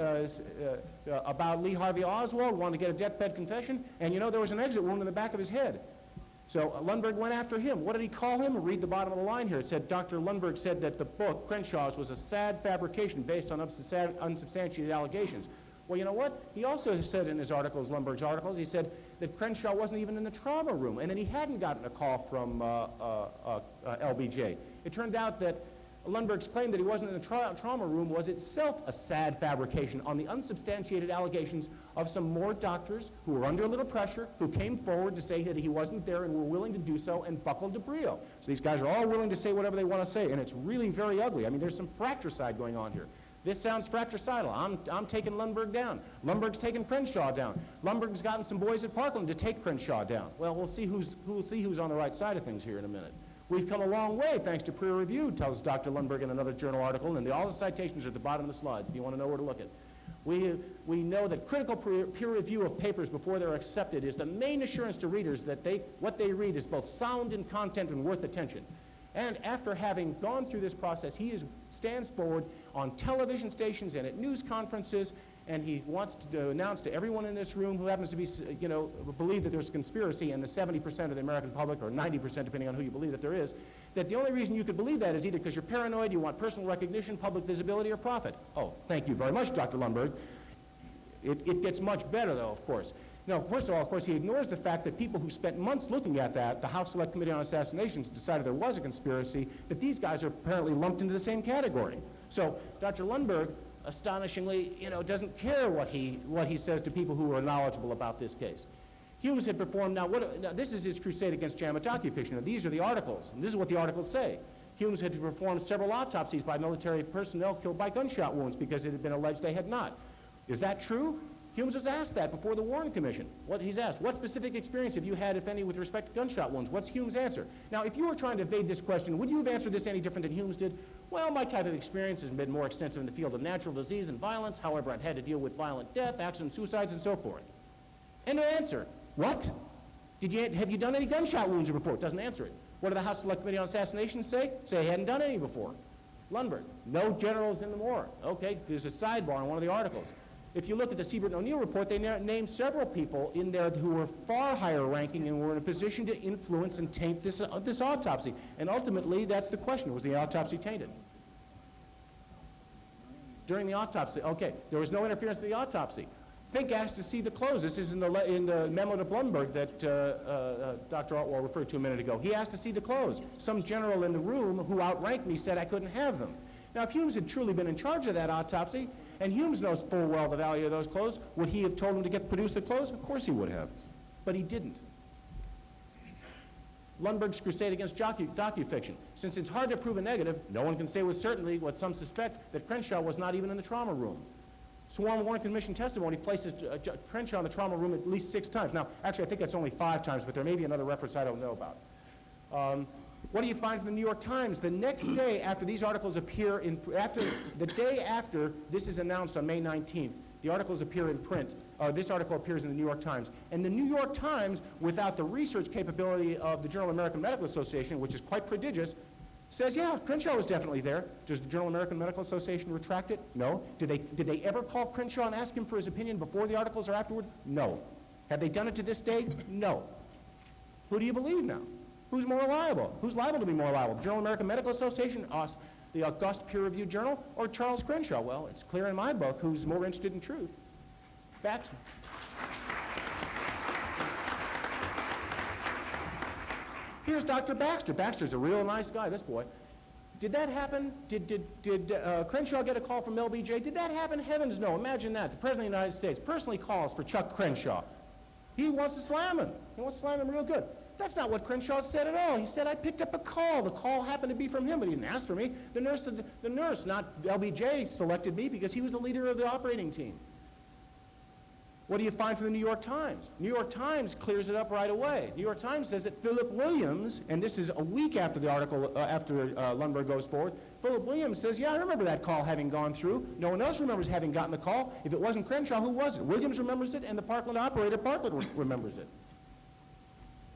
about Lee Harvey Oswald, wanted to get a deathbed confession, and you know, there was an exit wound in the back of his head. So Lundberg went after him. What did he call him? Read the bottom of the line here. It said, Dr. Lundberg said that the book, Crenshaw's, was a sad fabrication based on unsubstantiated allegations. Well, you know what? He also said in his articles, Lundberg's articles, he said that Crenshaw wasn't even in the trauma room, and that he hadn't gotten a call from LBJ. It turned out that Lundberg's claim that he wasn't in the trauma room was itself a sad fabrication on the unsubstantiated allegations of some more doctors who were under a little pressure, who came forward to say that he wasn't there and were willing to do so and buckled to Brio. So these guys are all willing to say whatever they want to say, and it's really very ugly. I mean, there's some fratricide going on here. This sounds fratricidal. I'm taking Lundberg down. Lundberg's taking Crenshaw down. Lundberg's gotten some boys at Parkland to take Crenshaw down. Well, we'll see who's on the right side of things here in a minute. We've come a long way thanks to peer review, tells Dr. Lundberg in another journal article, and all the citations are at the bottom of the slides if you want to know where to look at. We know that critical peer review of papers before they're accepted is the main assurance to readers that what they read is both sound in content and worth attention. And after having gone through this process, he stands forward on television stations and at news conferences, and he wants to announce to everyone in this room who happens to be, you know, believe that there's a conspiracy, and the 70% of the American public, or 90% depending on who you believe that there is, that the only reason you could believe that is either because you're paranoid, you want personal recognition, public visibility, or profit. Oh, thank you very much, Dr. Lundberg. It gets much better, though, of course. Now, first of all, of course, he ignores the fact that people who spent months looking at that, the House Select Committee on Assassinations, decided there was a conspiracy, that these guys are apparently lumped into the same category. So Dr. Lundberg, astonishingly, you know, doesn't care what he says to people who are knowledgeable about this case. Humes had performed, now this is his crusade against JAMA docufiction. Now, these are the articles, and this is what the articles say. Humes had performed several autopsies by military personnel killed by gunshot wounds because it had been alleged they had not. Is that true? Humes was asked that before the Warren Commission. He's asked, what specific experience have you had, if any, with respect to gunshot wounds? What's Humes' answer? Now, if you were trying to evade this question, would you have answered this any different than Humes did? Well, my type of experience has been more extensive in the field of natural disease and violence. However, I've had to deal with violent death, accidents, suicides, and so forth. And no answer. What? Have you done any gunshot wounds before? It doesn't answer it. What did the House Select Committee on Assassinations say? Say he hadn't done any before. Lundberg, no generals in the war. Okay, there's a sidebar in one of the articles. If you look at the Siebert and O'Neill report, they named several people in there who were far higher ranking and were in a position to influence and taint this autopsy. And ultimately, that's the question. Was the autopsy tainted? During the autopsy, okay, there was no interference in the autopsy. Fink asked to see the clothes. This is in the memo to Blumberg that Dr. Altwall referred to a minute ago. He asked to see the clothes. Some general in the room who outranked me said I couldn't have them. Now, if Humes had truly been in charge of that autopsy, And Humes knows full well the value of those clothes. Would he have told him to produce the clothes? Of course he would have. But he didn't. Lundberg's crusade against docufiction. Since it's hard to prove a negative, no one can say with certainty what some suspect, that Crenshaw was not even in the trauma room. Sworn Warren Commission testimony places Crenshaw in the trauma room at least 6 times. Now, actually, I think that's only 5 times, but there may be another reference I don't know about. What do you find from the New York Times? The next day after these articles appear the day after this is announced on May 19th, the articles appear in print. This article appears in the New York Times. And the New York Times, without the research capability of the Journal of American Medical Association, which is quite prodigious, says, yeah, Crenshaw was definitely there. Does the Journal of American Medical Association retract it? No. Did they ever call Crenshaw and ask him for his opinion before the articles or afterward? No. Have they done it to this day? No. Who do you believe now? Who's more reliable? Who's liable to be more reliable? The Journal of American Medical Association, us, the august peer-reviewed journal, or Charles Crenshaw? Well, it's clear in my book who's more interested in truth. Baxter. Here's Dr. Baxter. Baxter's a real nice guy, this boy. Did that happen? Did Crenshaw get a call from LBJ? Did that happen? Heavens no. Imagine that. The President of the United States personally calls for Chuck Crenshaw. He wants to slam him. He wants to slam him real good. That's not what Crenshaw said at all. He said, I picked up a call. The call happened to be from him, but he didn't ask for me. The nurse, not LBJ, selected me because he was the leader of the operating team. What do you find from the New York Times? New York Times clears it up right away. New York Times says that Philip Williams, and this is a week after the article, after Lundberg goes forward, Philip Williams says, yeah, I remember that call having gone through. No one else remembers having gotten the call. If it wasn't Crenshaw, who was it? Williams remembers it, and the Parkland operator, Bartlett, remembers it.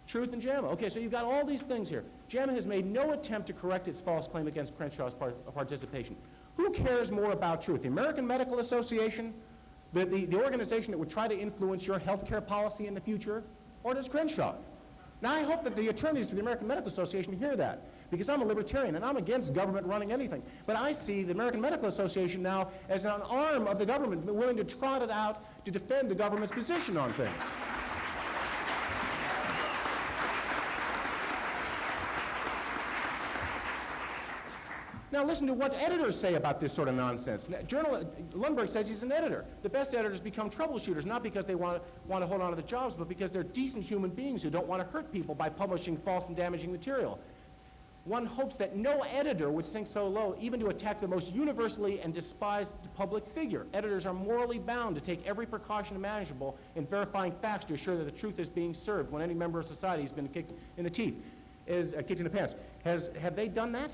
Truth and JAMA. Okay, so you've got all these things here. JAMA has made no attempt to correct its false claim against Crenshaw's participation. Who cares more about truth? The American Medical Association, the organization that would try to influence your health care policy in the future, or does Crenshaw? Now, I hope that the attorneys for the American Medical Association hear that, because I'm a libertarian and I'm against government running anything. But I see the American Medical Association now as an arm of the government willing to trot it out to defend the government's position on things. Now listen to what editors say about this sort of nonsense. Lundberg says he's an editor. The best editors become troubleshooters, not because they want to hold on to the jobs, but because they're decent human beings who don't want to hurt people by publishing false and damaging material. One hopes that no editor would sink so low even to attack the most universally and despised public figure. Editors are morally bound to take every precaution imaginable in verifying facts to assure that the truth is being served when any member of society has been kicked in the teeth, kicked in the pants. Have they done that?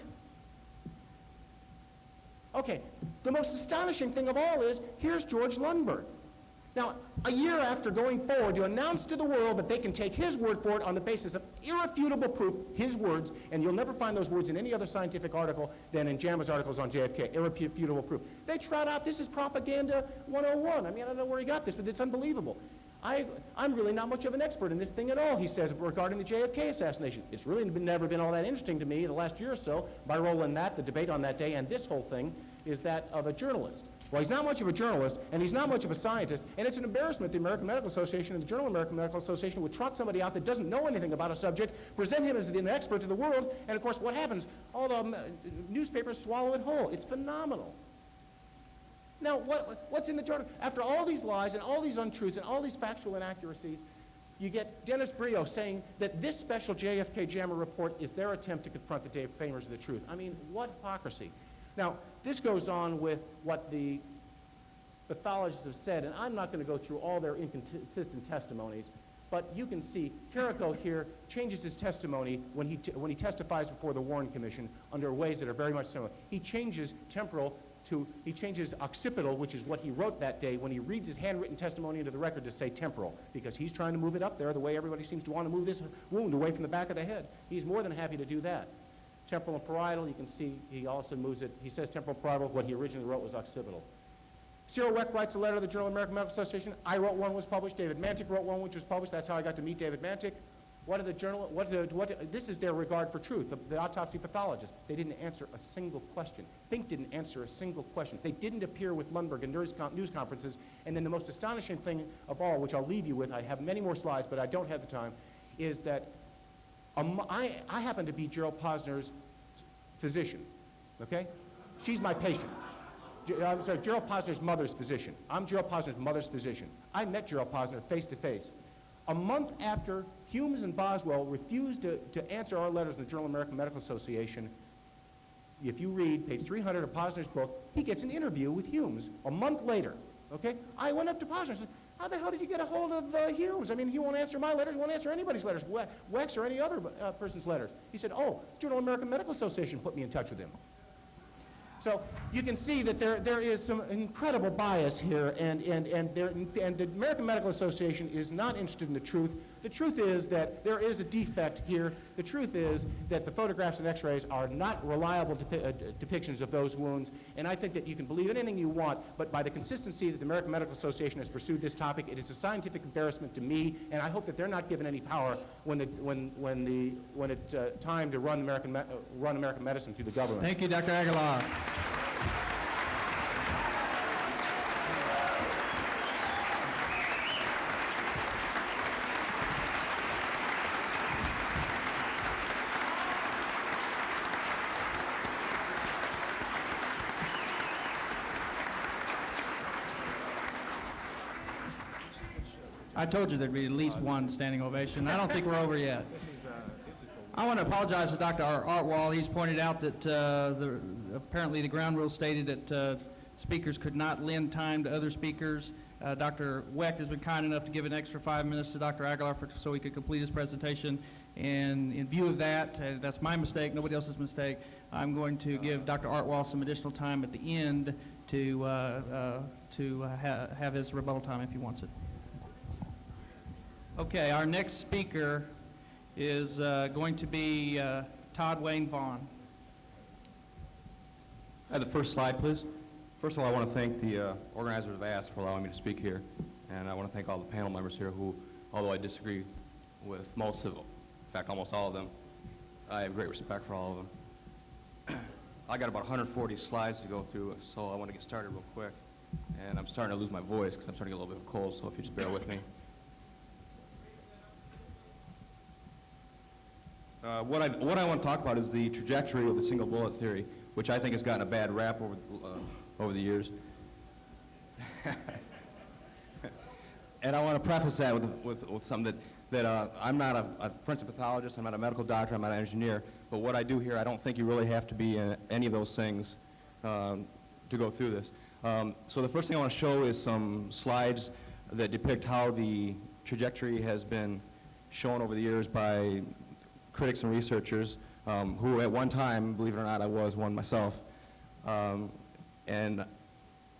Okay, the most astonishing thing of all is, here's George Lundberg. Now, a year after going forward to announce to the world that they can take his word for it on the basis of irrefutable proof, his words, and you'll never find those words in any other scientific article than in JAMA's articles on JFK, irrefutable proof. They trot out, this is propaganda 101. I mean, I don't know where he got this, but it's unbelievable. I'm really not much of an expert in this thing at all, he says, regarding the JFK assassination. It's really never been all that interesting to me in the last year or so. My role in that, the debate on that day, and this whole thing, is that of a journalist. Well, he's not much of a journalist, and he's not much of a scientist, and it's an embarrassment the American Medical Association and the Journal of American Medical Association would trot somebody out that doesn't know anything about a subject, present him as an expert to the world, and of course what happens? All the newspapers swallow it whole. It's phenomenal. Now, what's in the journal? After all these lies and all these untruths and all these factual inaccuracies, you get Dennis Brio saying that this special JFK JAMA report is their attempt to confront the defamers of the truth. I mean, what hypocrisy. Now, this goes on with what the pathologists have said, and I'm not going to go through all their inconsistent testimonies, but you can see Carrico here changes his testimony when he testifies before the Warren Commission under ways that are very much similar. He changes temporal he changes occipital, which is what he wrote that day, when he reads his handwritten testimony into the record to say temporal, because he's trying to move it up there the way everybody seems to want to move this wound away from the back of the head. He's more than happy to do that. Temporal and parietal, you can see he also moves it. He says temporal parietal, what he originally wrote was occipital. Cyril Weck writes a letter to the Journal of American Medical Association. I wrote one, was published. David Mantik wrote one, which was published. That's how I got to meet David Mantik. This is their regard for truth, the autopsy pathologists. They didn't answer a single question. Fink didn't answer a single question. They didn't appear with Lundberg in news conferences. And then the most astonishing thing of all, which I'll leave you with, I have many more slides, but I don't have the time, is that I happen to be Gerald Posner's physician, okay? She's my patient. I'm sorry, Gerald Posner's mother's physician. I'm Gerald Posner's mother's physician. I met Gerald Posner face to face. A month after Humes and Boswell refused to answer our letters in the Journal of the American Medical Association, if you read page 300 of Posner's book, he gets an interview with Humes a month later, okay? I went up to Posner and said, how the hell did you get a hold of Humes? I mean, he won't answer my letters, won't answer anybody's letters, Wex or any other person's letters. He said, oh, Journal of the American Medical Association put me in touch with him. So you can see that there is some incredible bias here, and the American Medical Association is not interested in the truth. The truth is that there is a defect here. The truth is that the photographs and x-rays are not reliable depictions of those wounds, and I think that you can believe anything you want, but by the consistency that the American Medical Association has pursued this topic, it is a scientific embarrassment to me, and I hope that they're not given any power when it's time to run American medicine through the government. Thank you, Dr. Aguilar. I told you there'd be at least one standing ovation. I don't think we're over yet. I want to apologize to Dr. Artwall. He's pointed out that apparently the ground rules stated that speakers could not lend time to other speakers. Dr. Wecht has been kind enough to give an extra 5 minutes to Dr. Aguilar so he could complete his presentation. And in view of that, that's my mistake, nobody else's mistake, I'm going to give Dr. Artwall some additional time at the end to have his rebuttal time if he wants it. Okay, our next speaker is going to be Todd Wayne Vaughn. The first slide, please. First of all, I want to thank the organizers of ASK for allowing me to speak here, and I want to thank all the panel members here who, although I disagree with most of them, in fact, almost all of them, I have great respect for all of them. I got about 140 slides to go through, so I want to get started real quick, and I'm starting to lose my voice because I'm starting to get a little bit of a cold, so if you just bear with me. What I want to talk about is the trajectory of the single bullet theory, which I think has gotten a bad rap over the years. And I want to preface that with something that I'm not a forensic pathologist, I'm not a medical doctor, I'm not an engineer, but what I do here, I don't think you really have to be in any of those things to go through this. So the first thing I want to show is some slides that depict how the trajectory has been shown over the years by critics and researchers who at one time, believe it or not, I was one myself. And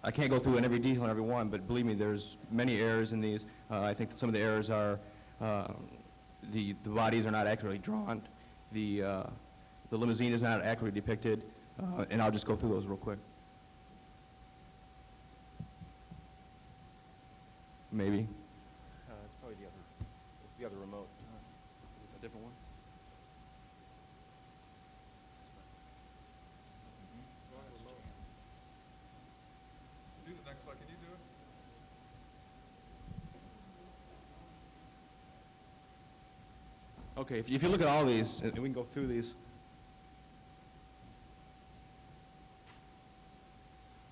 I can't go through in every detail in every one, but believe me, there's many errors in these. I think that some of the errors are the bodies are not accurately drawn, the limousine is not accurately depicted, and I'll just go through those real quick. Maybe. It's probably the other remote. A different one. Do the next slide. Can you do it? Okay, if you look at all these, and we can go through these.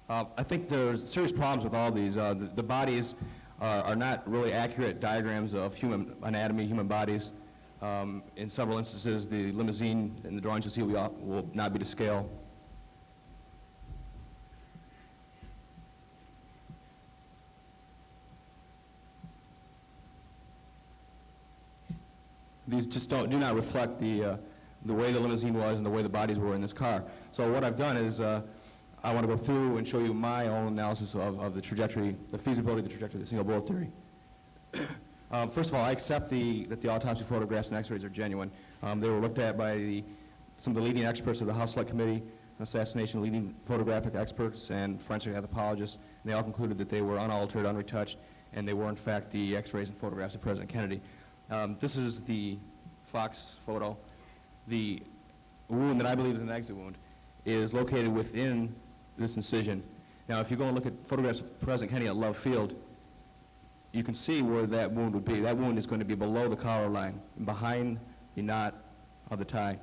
I think there's serious problems with all these. The bodies are not really accurate diagrams of human anatomy, human bodies. In several instances, the limousine in the drawings you see will not be to scale. These just do not reflect the way the limousine was and the way the bodies were in this car. So what I've done is I want to go through and show you my own analysis of the trajectory, the feasibility of the trajectory of the single bullet theory. First of all, I accept that the autopsy photographs and x-rays are genuine. They were looked at by some of the leading experts of the House Select Committee on Assassination, leading photographic experts and forensic anthropologists, and they all concluded that they were unaltered, unretouched, and they were in fact the x-rays and photographs of President Kennedy. This is the Fox photo. The wound that I believe is an exit wound is located within this incision. Now, if you go and look at photographs of President Kennedy at Love Field, you can see where that wound would be. That wound is going to be below the collar line, behind the knot of the tie.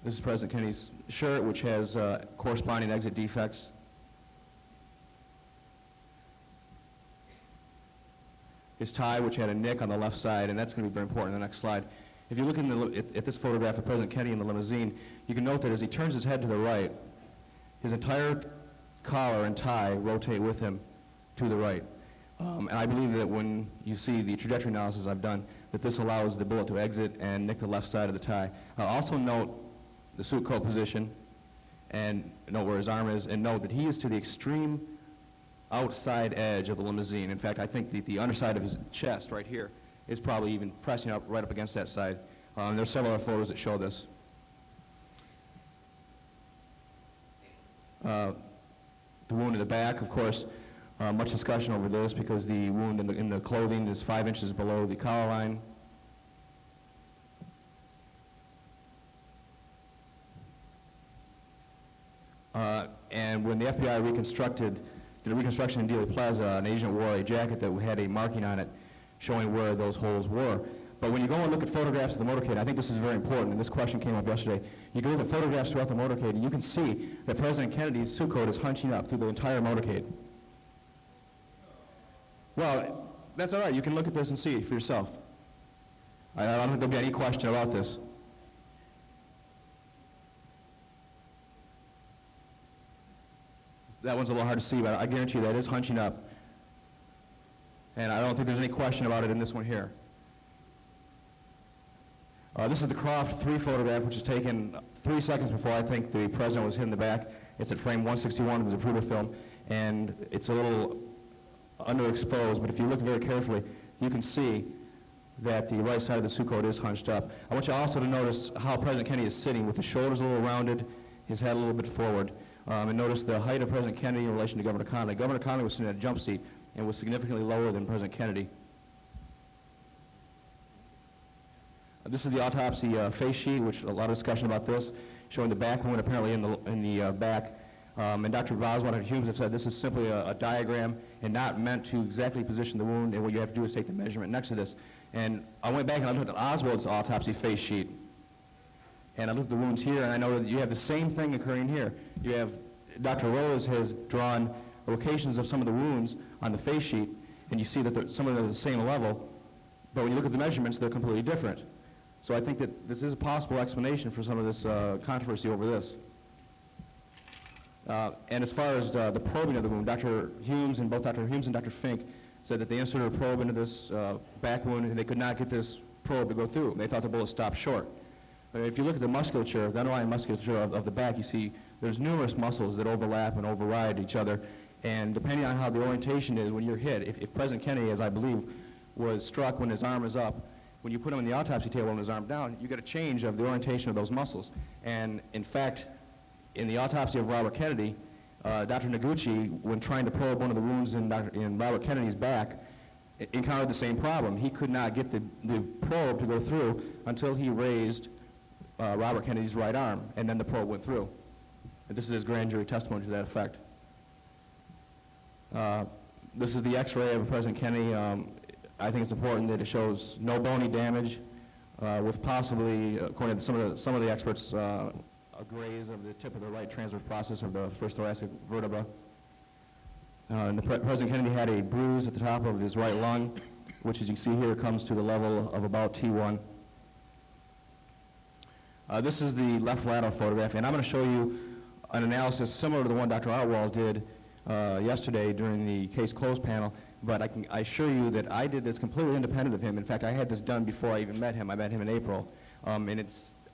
This is President Kennedy's shirt, which has corresponding exit defects. His tie, which had a nick on the left side, and that's going to be very important in the next slide. If you look at this photograph of President Kennedy in the limousine, you can note that as he turns his head to the right, his entire collar and tie rotate with him to the right. And I believe that when you see the trajectory analysis I've done, that this allows the bullet to exit and nick the left side of the tie. Also note the suit coat position, and note where his arm is, and note that he is to the extreme outside edge of the limousine. In fact, I think the underside of his chest right here is probably even pressing up right up against that side. There's several other photos that show this. The wound in the back, of course, much discussion over this because the wound in the clothing is 5 inches below the collar line. And when the FBI did a reconstruction in Dealey Plaza, an agent wore a jacket that had a marking on it showing where those holes were. But when you go and look at photographs of the motorcade, I think this is very important, and this question came up yesterday. You go look at photographs throughout the motorcade, and you can see that President Kennedy's suit coat is hunching up through the entire motorcade. Well, that's all right. You can look at this and see it for yourself. I don't think there'll be any question about this. That one's a little hard to see, but I guarantee you that is hunching up. And I don't think there's any question about it in this one here. This is the Croft 3 photograph, which is taken 3 seconds before I think the president was hit in the back. It's at frame 161 of the Zapruder film, and it's a little underexposed, but if you look very carefully, you can see that the right side of the suit coat is hunched up. I want you also to notice how President Kennedy is sitting with his shoulders a little rounded, his head a little bit forward. And notice the height of President Kennedy in relation to Governor Connally. Governor Connally was sitting at a jump seat and was significantly lower than President Kennedy. This is the autopsy face sheet, which a lot of discussion about this, showing the back wound apparently in the back. And Dr. Boswell and Humes have said this is simply a diagram and not meant to exactly position the wound, and what you have to do is take the measurement next to this. And I went back and I looked at Oswald's autopsy face sheet. And I looked at the wounds here, and I know that you have the same thing occurring here. You have, Dr. Rose has drawn locations of some of the wounds on the face sheet, and you see that some of them are the same level, but when you look at the measurements, they're completely different. So I think that this is a possible explanation for some of this controversy over this. And as far as the probing of the wound, Dr. Humes and both Dr. Humes and Dr. Fink said that they inserted a probe into this back wound, and they could not get this probe to go through. They thought the bullet stopped short. If you look at the musculature, the underlying musculature of the back, you see there's numerous muscles that overlap and override each other. And depending on how the orientation is when you're hit, if President Kennedy, as I believe, was struck when his arm is up, when you put him in the autopsy table and his arm down, you get a change of the orientation of those muscles. And in fact, in the autopsy of Robert Kennedy, Dr. Noguchi, when trying to probe one of the wounds in Robert Kennedy's back, encountered the same problem. He could not get the probe to go through until he raised Robert Kennedy's right arm, and then the probe went through. And this is his grand jury testimony to that effect. This is the x-ray of President Kennedy. I think it's important that it shows no bony damage, with possibly, according to some of the experts, a graze of the tip of the right transverse process of the first thoracic vertebra. And President Kennedy had a bruise at the top of his right lung, which, as you see here, comes to the level of about T1. This is the left lateral photograph, and I'm going to show you an analysis similar to the one Dr. Otwald did yesterday during the case closed panel, but I assure you that I did this completely independent of him. In fact, I had this done before I even met him. I met him in April, and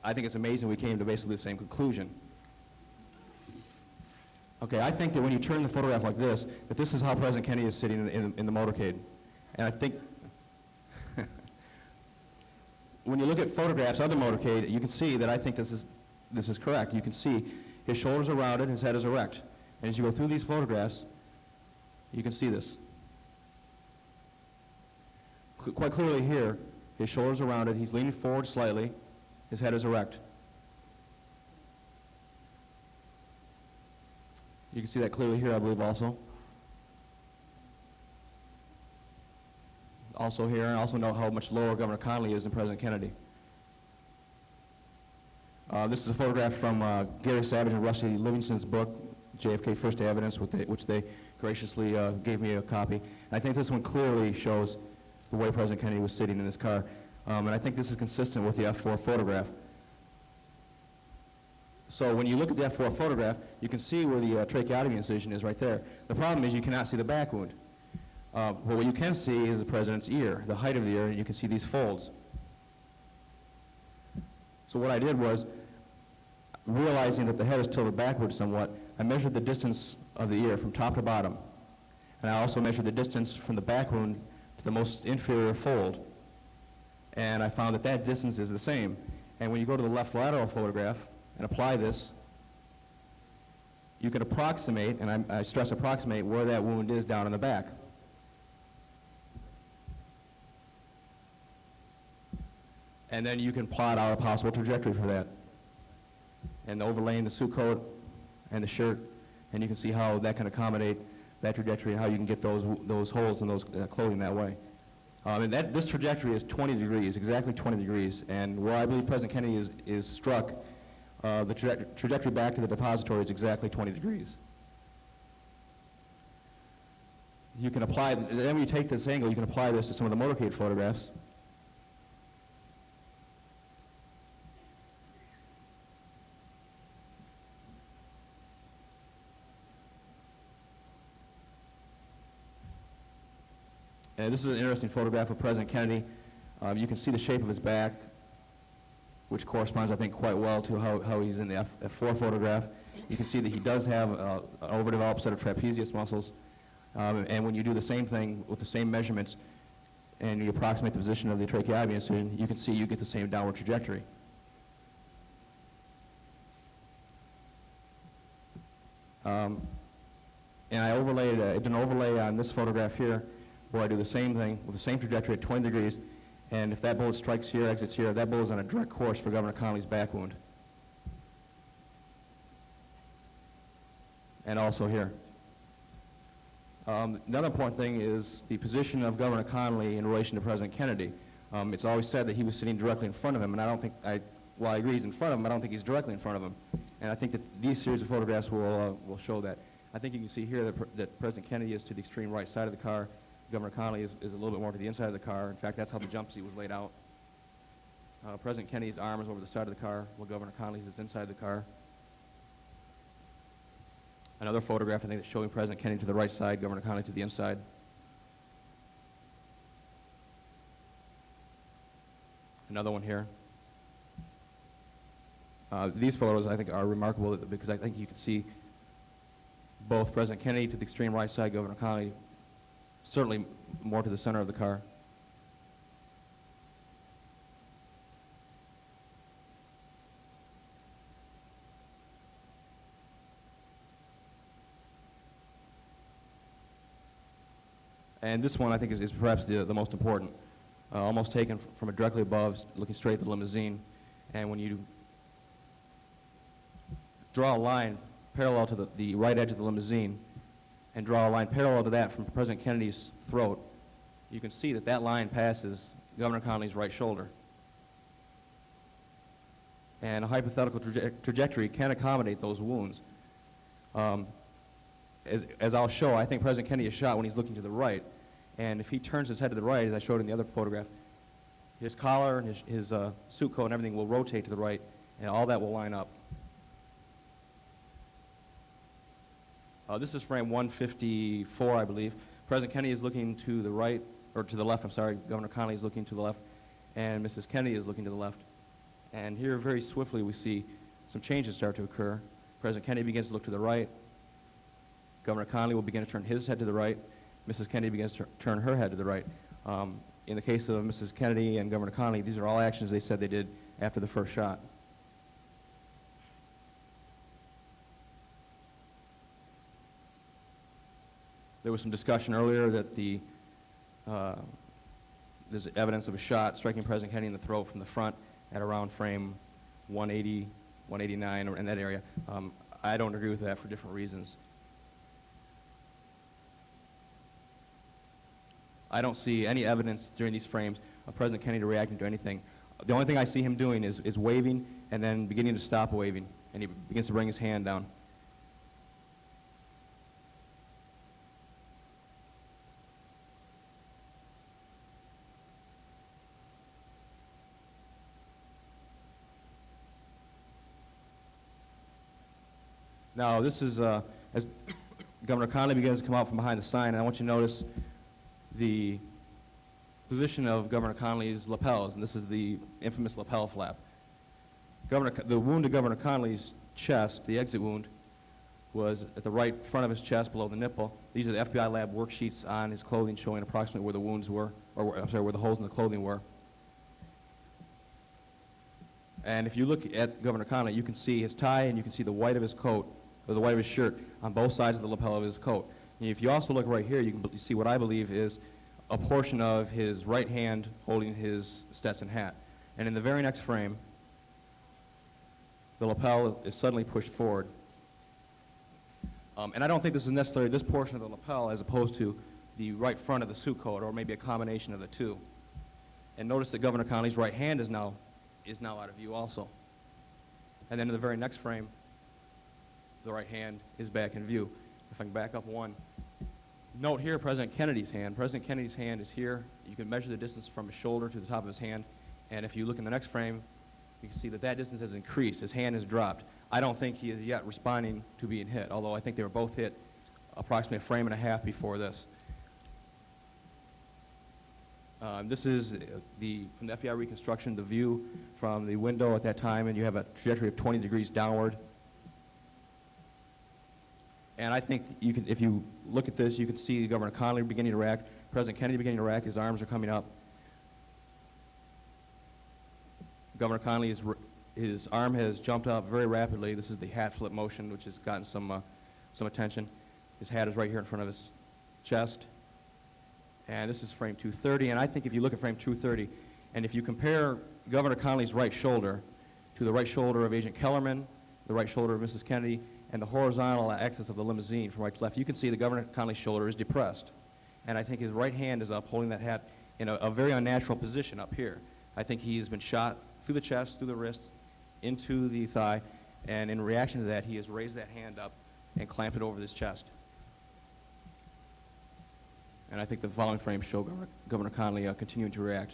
I think it's amazing we came to basically the same conclusion. Okay, I think that when you turn the photograph like this, that this is how President Kennedy is sitting in the motorcade. And I think when you look at photographs of the motorcade, you can see that I think this is correct. You can see his shoulders are rounded, his head is erect. And as you go through these photographs, you can see this. Quite clearly here, his shoulders are rounded, he's leaning forward slightly, his head is erect. You can see that clearly here, I believe, also. Also here, and also know how much lower Governor Connally is than President Kennedy. This is a photograph from Gary Savage and Rusty Livingston's book, JFK First Evidence, which they graciously gave me a copy. And I think this one clearly shows the way President Kennedy was sitting in his car. And I think this is consistent with the F4 photograph. So when you look at the F4 photograph, you can see where the tracheotomy incision is right there. The problem is you cannot see the back wound. But what you can see is the president's ear, the height of the ear, and you can see these folds. So what I did was, realizing that the head is tilted backwards somewhat, I measured the distance of the ear from top to bottom. And I also measured the distance from the back wound to the most inferior fold. And I found that that distance is the same. And when you go to the left lateral photograph and apply this, you can approximate, and I stress approximate, where that wound is down in the back. And then you can plot out a possible trajectory for that. And overlaying the suit coat and the shirt, and you can see how that can accommodate that trajectory and how you can get those holes in those clothing that way. And this trajectory is 20 degrees, exactly 20 degrees. And where I believe President Kennedy is struck, the trajectory back to the depository is exactly 20 degrees. You can apply, then when you take this angle, you can apply this to some of the motorcade photographs. And this is an interesting photograph of President Kennedy. You can see the shape of his back, which corresponds, I think, quite well to how he's in the F4 photograph. You can see that he does have an overdeveloped set of trapezius muscles. And when you do the same thing with the same measurements and you approximate the position of the tracheotomy incision, you can see you get the same downward trajectory. And I did an overlay on this photograph here, where I do the same thing with the same trajectory at 20 degrees, and if that bullet strikes here, exits here, that bullet is on a direct course for Governor Connolly's back wound. And also here. Another important thing is the position of Governor Connolly in relation to President Kennedy. It's always said that he was sitting directly in front of him, and I don't think, while I agree he's in front of him, I don't think he's directly in front of him. And I think that these series of photographs will show that. I think you can see here that President Kennedy is to the extreme right side of the car. Governor Connolly is a little bit more to the inside of the car. In fact, that's how the jump seat was laid out. President Kennedy's arm is over the side of the car, while Governor Connolly's is inside the car. Another photograph, I think, that's showing President Kennedy to the right side, Governor Connolly to the inside. Another one here. These photos, I think, are remarkable because I think you can see both President Kennedy to the extreme right side, Governor Connolly certainly more to the center of the car. And this one, I think, is perhaps the most important. Almost taken from directly above, looking straight at the limousine. And when you draw a line parallel to the right edge of the limousine and draw a line parallel to that from President Kennedy's throat, you can see that that line passes Governor Connolly's right shoulder. And a hypothetical trajectory can accommodate those wounds. As I'll show, I think President Kennedy is shot when he's looking to the right. And if he turns his head to the right, as I showed in the other photograph, his collar and his suit coat and everything will rotate to the right, and all that will line up. This is frame 154, I believe. President Kennedy is looking to the right, or to the left, I'm sorry. Governor Connolly is looking to the left, and Mrs. Kennedy is looking to the left. And here, very swiftly, we see some changes start to occur. President Kennedy begins to look to the right. Governor Connolly will begin to turn his head to the right. Mrs. Kennedy begins to turn her head to the right. In the case of Mrs. Kennedy and Governor Connolly, these are all actions they said they did after the first shot. There was some discussion earlier that there's evidence of a shot striking President Kennedy in the throat from the front at around frame 180, 189, or in that area. I don't agree with that for different reasons. I don't see any evidence during these frames of President Kennedy reacting to anything The only thing I see him doing is waving and then beginning to stop waving, and he begins to bring his hand down. Now, this is, as Governor Connolly begins to come out from behind the sign, and I want you to notice the position of Governor Connolly's lapels, and this is the infamous lapel flap. The wound to Governor Connolly's chest, the exit wound, was at the right front of his chest below the nipple. These are the FBI lab worksheets on his clothing showing approximately where the wounds were, or I'm sorry, where the holes in the clothing were. And if you look at Governor Connolly, you can see his tie and you can see the white of his coat, or the white of his shirt, on both sides of the lapel of his coat. And if you also look right here, you can see what I believe is a portion of his right hand holding his Stetson hat. And in the very next frame, the lapel is suddenly pushed forward. And I don't think this is necessarily this portion of the lapel as opposed to the right front of the suit coat, or maybe a combination of the two. And notice that Governor Connolly's right hand is now out of view also. And then in the very next frame, the right hand is back in view. If I can back up one. Note here President Kennedy's hand. President Kennedy's hand is here. You can measure the distance from his shoulder to the top of his hand. And if you look in the next frame, you can see that that distance has increased. His hand has dropped. I don't think he is yet responding to being hit, although I think they were both hit approximately a frame and a half before this. This is from the FBI reconstruction, the view from the window at that time, and you have a trajectory of 20 degrees downward. And I think you can, if you look at this, you can see Governor Connolly beginning to react, President Kennedy beginning to react, his arms are coming up. Governor Connolly, his arm has jumped up very rapidly. This is the hat flip motion, which has gotten some attention. His hat is right here in front of his chest. And this is frame 230, and I think if you look at frame 230, and if you compare Governor Connolly's right shoulder to the right shoulder of Agent Kellerman, the right shoulder of Mrs. Kennedy, and the horizontal axis of the limousine from right to left, you can see that Governor Connolly's shoulder is depressed. And I think his right hand is up, holding that hat in a very unnatural position up here. I think he's been shot through the chest, through the wrist, into the thigh, and in reaction to that, he has raised that hand up and clamped it over his chest. And I think the following frames show Governor Connolly continuing to react.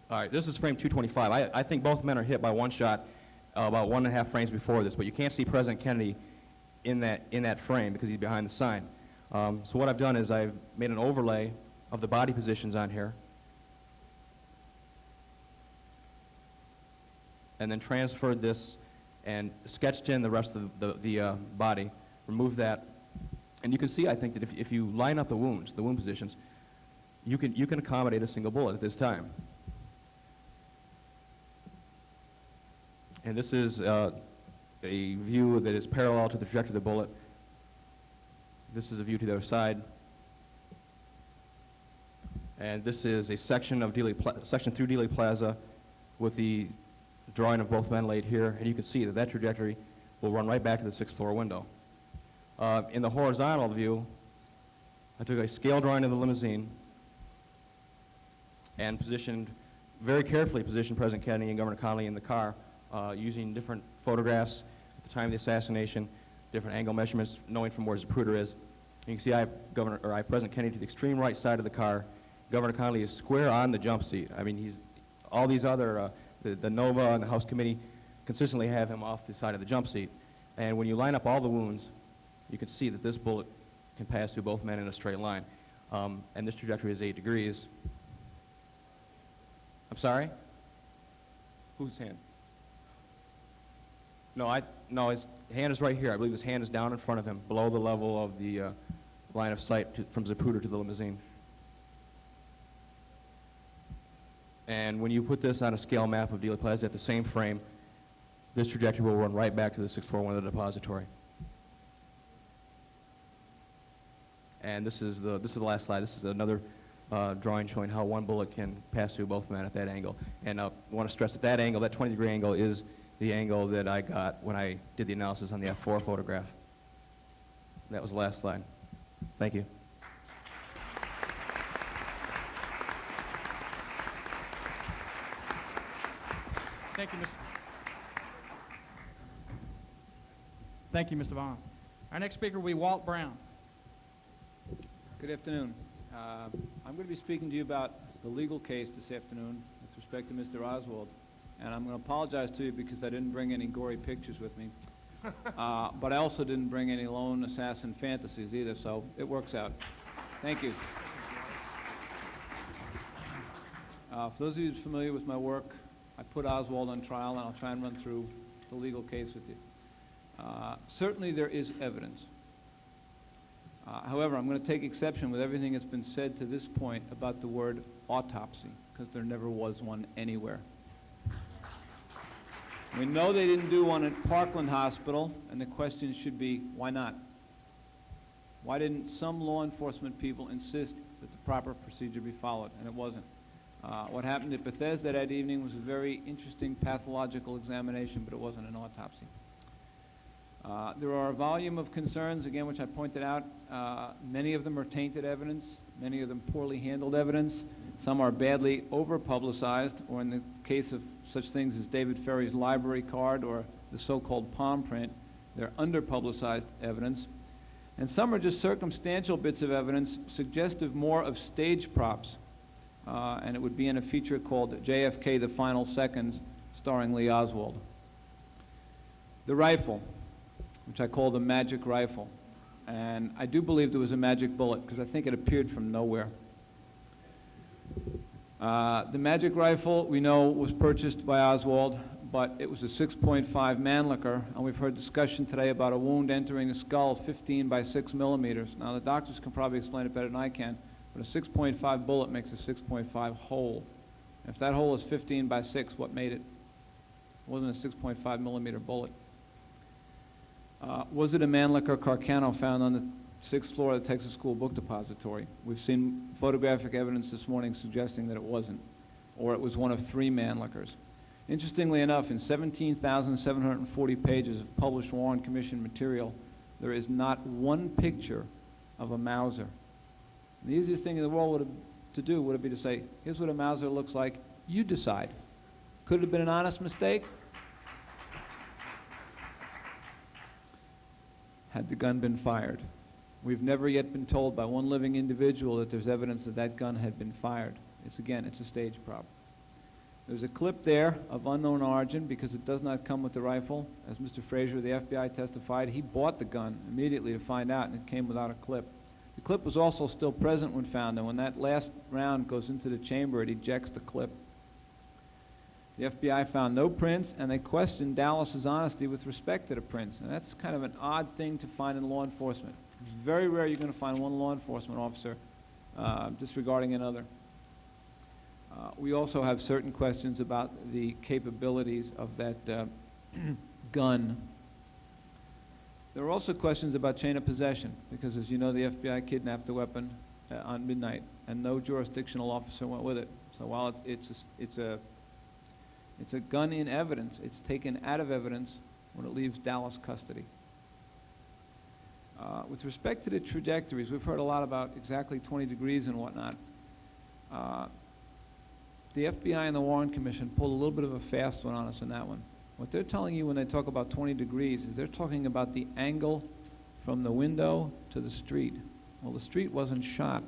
All right, this is frame 225. I think both men are hit by one shot about 1.5 frames before this, but you can't see President Kennedy in that frame because he's behind the sign. So what I've done is I've made an overlay of the body positions on here, and then transferred this and sketched in the rest of the body, removed that, and you can see, I think, that if you line up the wound positions, you can accommodate a single bullet at this time. And this is a view that is parallel to the trajectory of the bullet. This is a view to the other side. And this is a section of section through Dealey Plaza with the drawing of both men laid here. And you can see that that trajectory will run right back to the 6th floor window. In the horizontal view, I took a scale drawing of the limousine and very carefully positioned President Kennedy and Governor Connolly in the car, using different photographs at the time of the assassination, different angle measurements, knowing from where Zapruder is. And you can see I have President Kennedy to the extreme right side of the car. Governor Connolly is square on the jump seat. I mean, all these other, the NOVA and the House Committee consistently have him off the side of the jump seat. And when you line up all the wounds, you can see that this bullet can pass through both men in a straight line. And this trajectory is 8 degrees. I'm sorry? Whose hand? No, his hand is right here. I believe his hand is down in front of him, below the level of the line of sight from Zapruder to the limousine. And when you put this on a scale map of Dealey Plaza at the same frame, this trajectory will run right back to the 6th floor window depository. And this is the last slide. This is another drawing showing how one bullet can pass through both men at that angle. And I want to stress that that angle, that 20-degree angle, is the angle that I got when I did the analysis on the F4 photograph. That was the last slide. Thank you. Thank you, Mr. Vaughn. Our next speaker will be Walt Brown. Good afternoon. I'm going to be speaking to you about the legal case this afternoon with respect to Mr. Oswald. And I'm going to apologize to you because I didn't bring any gory pictures with me. But I also didn't bring any lone assassin fantasies either, so it works out. Thank you. For those of you familiar with my work, I put Oswald on trial, and I'll try and run through the legal case with you. Certainly there is evidence. However, I'm going to take exception with everything that's been said to this point about the word autopsy, because there never was one anywhere. We know they didn't do one at Parkland Hospital, and the question should be, why not? Why didn't some law enforcement people insist that the proper procedure be followed, and it wasn't? What happened at Bethesda that evening was a very interesting pathological examination, but it wasn't an autopsy. There are a volume of concerns, again, which I pointed out. Many of them are tainted evidence, many of them poorly handled evidence. Some are badly over-publicized, or in the case of such things as David Ferry's library card or the so-called palm print, they're under-publicized evidence. And some are just circumstantial bits of evidence suggestive more of stage props. And it would be in a feature called JFK: The Final Seconds, starring Lee Oswald. The rifle, which I call the magic rifle. And I do believe there was a magic bullet, because I think it appeared from nowhere. The magic rifle, we know, was purchased by Oswald, but it was a 6.5 Mannlicher, and we've heard discussion today about a wound entering the skull 15 by 6 millimeters. Now, the doctors can probably explain it better than I can, but a 6.5 bullet makes a 6.5 hole. If that hole is 15 by 6, what made it? It wasn't a 6.5 millimeter bullet. Was it a Mannlicher Carcano found on the 6th floor of the Texas School Book Depository? We've seen photographic evidence this morning suggesting that it wasn't, or it was one of 3 Mannlichers. Interestingly enough, in 17,740 pages of published Warren Commission material, there is not one picture of a Mauser. The easiest thing in the world to do would be to say, here's what a Mauser looks like, you decide. Could it have been an honest mistake? Had the gun been fired? We've never yet been told by one living individual that there's evidence that that gun had been fired. It's a stage prop. There's a clip there of unknown origin because it does not come with the rifle. As Mr. Frazier of the FBI testified, he bought the gun immediately to find out, and it came without a clip. The clip was also still present when found, and when that last round goes into the chamber, it ejects the clip. The FBI found no prints, and they questioned Dallas's honesty with respect to the prints. And that's kind of an odd thing to find in law enforcement. It's very rare you're going to find one law enforcement officer disregarding another. We also have certain questions about the capabilities of that gun. There are also questions about chain of possession, because as you know, the FBI kidnapped the weapon on midnight, and no jurisdictional officer went with it. So while it's a gun in evidence, it's taken out of evidence when it leaves Dallas custody. With respect to the trajectories, we've heard a lot about exactly 20 degrees and whatnot. The FBI and the Warren Commission pulled a little bit of a fast one on us on that one. What they're telling you when they talk about 20 degrees is they're talking about the angle from the window to the street. Well, the street wasn't shot.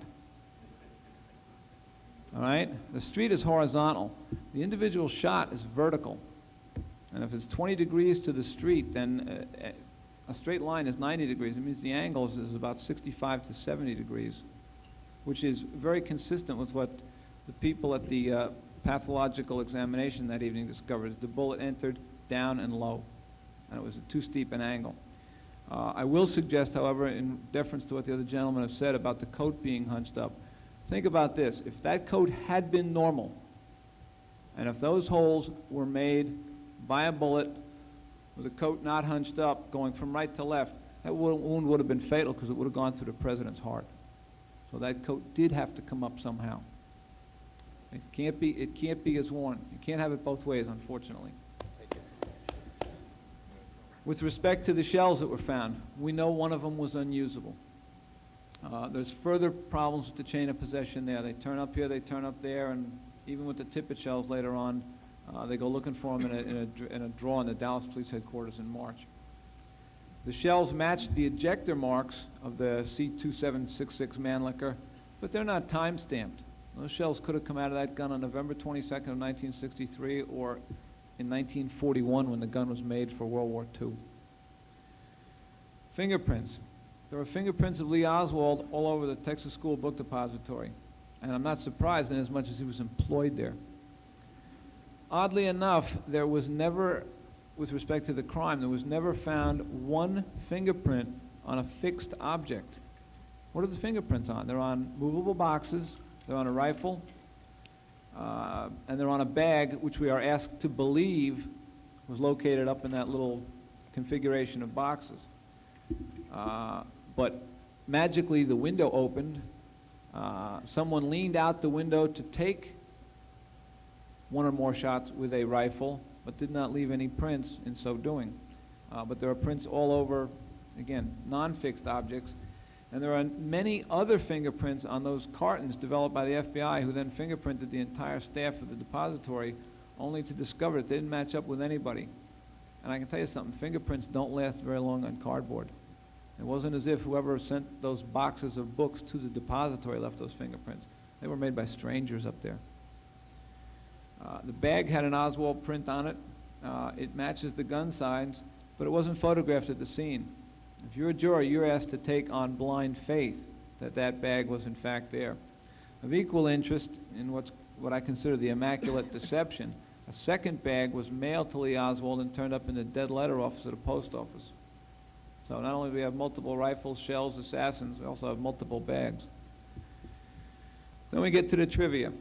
All right? The street is horizontal. The individual shot is vertical. And if it's 20 degrees to the street, then a straight line is 90 degrees. It means the angle is about 65 to 70 degrees, which is very consistent with what the people at the pathological examination that evening discovered. The bullet entered down and low, and it was too steep an angle. I will suggest, however, in deference to what the other gentlemen have said about the coat being hunched up, think about this. If that coat had been normal, and if those holes were made by a bullet with a coat not hunched up, going from right to left, that wound would have been fatal because it would have gone through the president's heart. So that coat did have to come up somehow. It can't be as worn. You can't have it both ways, unfortunately. With respect to the shells that were found, we know one of them was unusable. There's further problems with the chain of possession there. They turn up here, they turn up there, and even with the tippet shells later on, they go looking for them in a drawer in the Dallas Police Headquarters in March. The shells match the ejector marks of the C2766 Mannlicher, but they're not time-stamped. Those shells could have come out of that gun on November 22nd of 1963 or in 1941 when the gun was made for World War II. Fingerprints. There are fingerprints of Lee Oswald all over the Texas School Book Depository, and I'm not surprised in as much as he was employed there. Oddly enough, there was never, with respect to the crime, there was never found one fingerprint on a fixed object. What are the fingerprints on? They're on movable boxes, they're on a rifle, and they're on a bag, which we are asked to believe was located up in that little configuration of boxes. But magically the window opened, someone leaned out the window to take one or more shots with a rifle, but did not leave any prints in so doing. But there are prints all over, again, non-fixed objects, and there are many other fingerprints on those cartons developed by the FBI, who then fingerprinted the entire staff of the depository, only to discover that they didn't match up with anybody. And I can tell you something, fingerprints don't last very long on cardboard. It wasn't as if whoever sent those boxes of books to the depository left those fingerprints. They were made by strangers up there. The bag had an Oswald print on it. It matches the gun signs, but it wasn't photographed at the scene. If you're a juror, you're asked to take on blind faith that that bag was in fact there. Of equal interest in what I consider the immaculate deception, a second bag was mailed to Lee Oswald and turned up in the dead letter office at a post office. So not only do we have multiple rifles, shells, assassins, we also have multiple bags. Then we get to the trivia.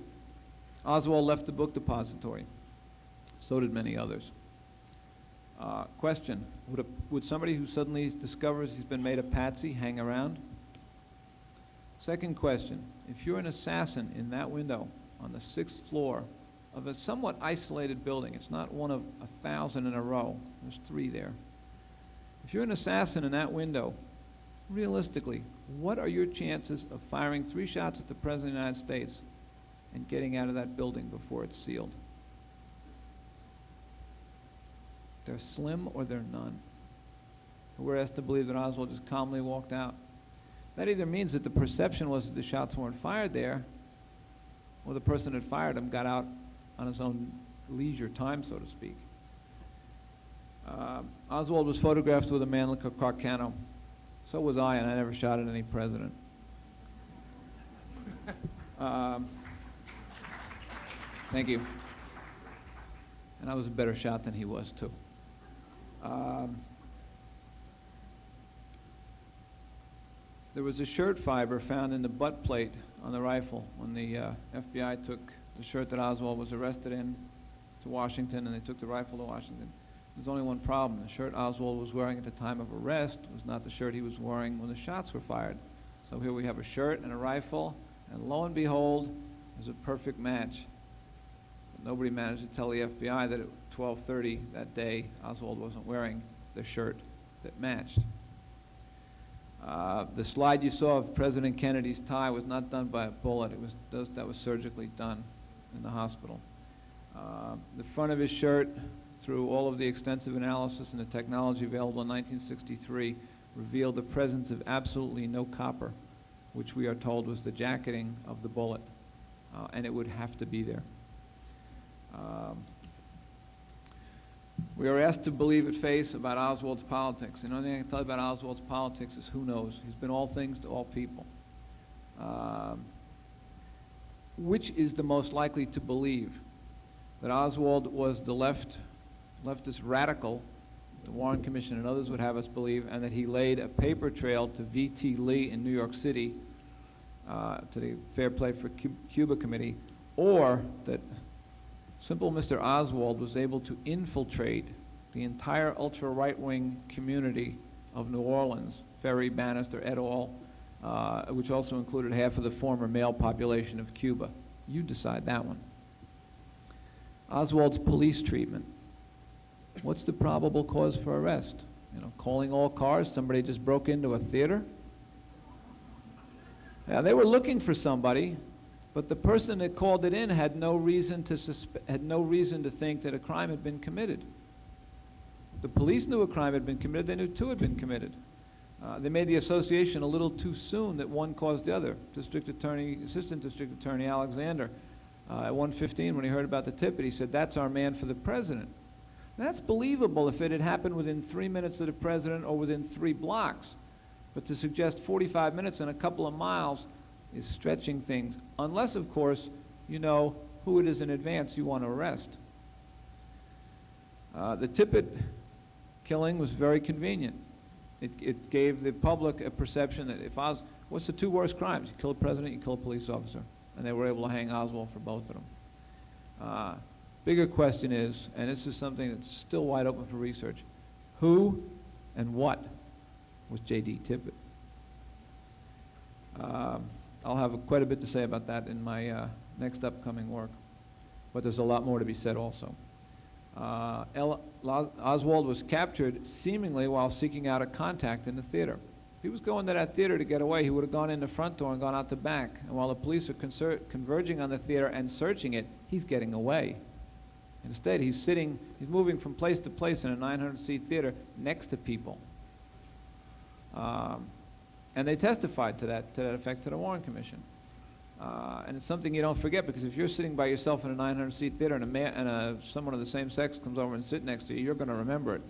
Oswald left the book depository. So did many others. Question, would somebody who suddenly discovers he's been made a patsy hang around? Second question, if you're an assassin in that window on the 6th floor of a somewhat isolated building, it's not one of 1,000 in a row, there's 3 there. If you're an assassin in that window, realistically, what are your chances of firing 3 shots at the President of the United States and getting out of that building before it's sealed? They're slim or they're none. We're asked to believe that Oswald just calmly walked out. That either means that the perception was that the shots weren't fired there, or the person that fired them got out on his own leisure time, so to speak. Oswald was photographed with a Mannlicher Carcano. So was I, and I never shot at any president. Thank you. And I was a better shot than he was, too. There was a shirt fiber found in the butt plate on the rifle when the FBI took the shirt that Oswald was arrested in to Washington, and they took the rifle to Washington. There's only one problem. The shirt Oswald was wearing at the time of arrest was not the shirt he was wearing when the shots were fired. So here we have a shirt and a rifle, and lo and behold, there's a perfect match. But nobody managed to tell the FBI that at 12:30 that day, Oswald wasn't wearing the shirt that matched. The slide you saw of President Kennedy's tie was not done by a bullet. That was surgically done in the hospital. The front of his shirt, through all of the extensive analysis and the technology available in 1963, revealed the presence of absolutely no copper, which we are told was the jacketing of the bullet, and it would have to be there. We are asked to believe at face about Oswald's politics. The only thing I can tell you about Oswald's politics is who knows. He's been all things to all people. Which is the most likely to believe? That Oswald was the leftist radical, the Warren Commission and others would have us believe, and that he laid a paper trail to V.T. Lee in New York City, to the Fair Play for Cuba Committee, or that simple Mr. Oswald was able to infiltrate the entire ultra-right-wing community of New Orleans, Ferry, Bannister, et al., which also included half of the former male population of Cuba. You decide that one. Oswald's police treatment. What's the probable cause for arrest? You know, calling all cars, somebody just broke into a theater? Yeah, they were looking for somebody, but the person that called it in had no reason to think that a crime had been committed. The police knew a crime had been committed. They knew two had been committed. They made the association a little too soon that one caused the other. Assistant District Attorney Alexander, at 1:15, when he heard about the tip, he said, "That's our man for the president." That's believable if it had happened within 3 minutes of the president or within 3 blocks. But to suggest 45 minutes and a couple of miles is stretching things, unless, of course, you know who it is in advance you want to arrest. The Tippit killing was very convenient. It gave the public a perception that what's the 2 worst crimes? You kill a president, you kill a police officer. And they were able to hang Oswald for both of them. Bigger question is, and this is something that's still wide open for research, who and what was J.D. Tippit? I'll have quite a bit to say about that in my next upcoming work, but there's a lot more to be said also. Oswald was captured seemingly while seeking out a contact in the theater. If he was going to that theater to get away, he would have gone in the front door and gone out the back. And while the police are converging on the theater and searching it, he's getting away. Instead, he's moving from place to place in a 900-seat theater next to people. And they testified to that effect to the Warren Commission. And it's something you don't forget, because if you're sitting by yourself in a 900-seat theater and someone of the same sex comes over and sits next to you, you're going to remember it.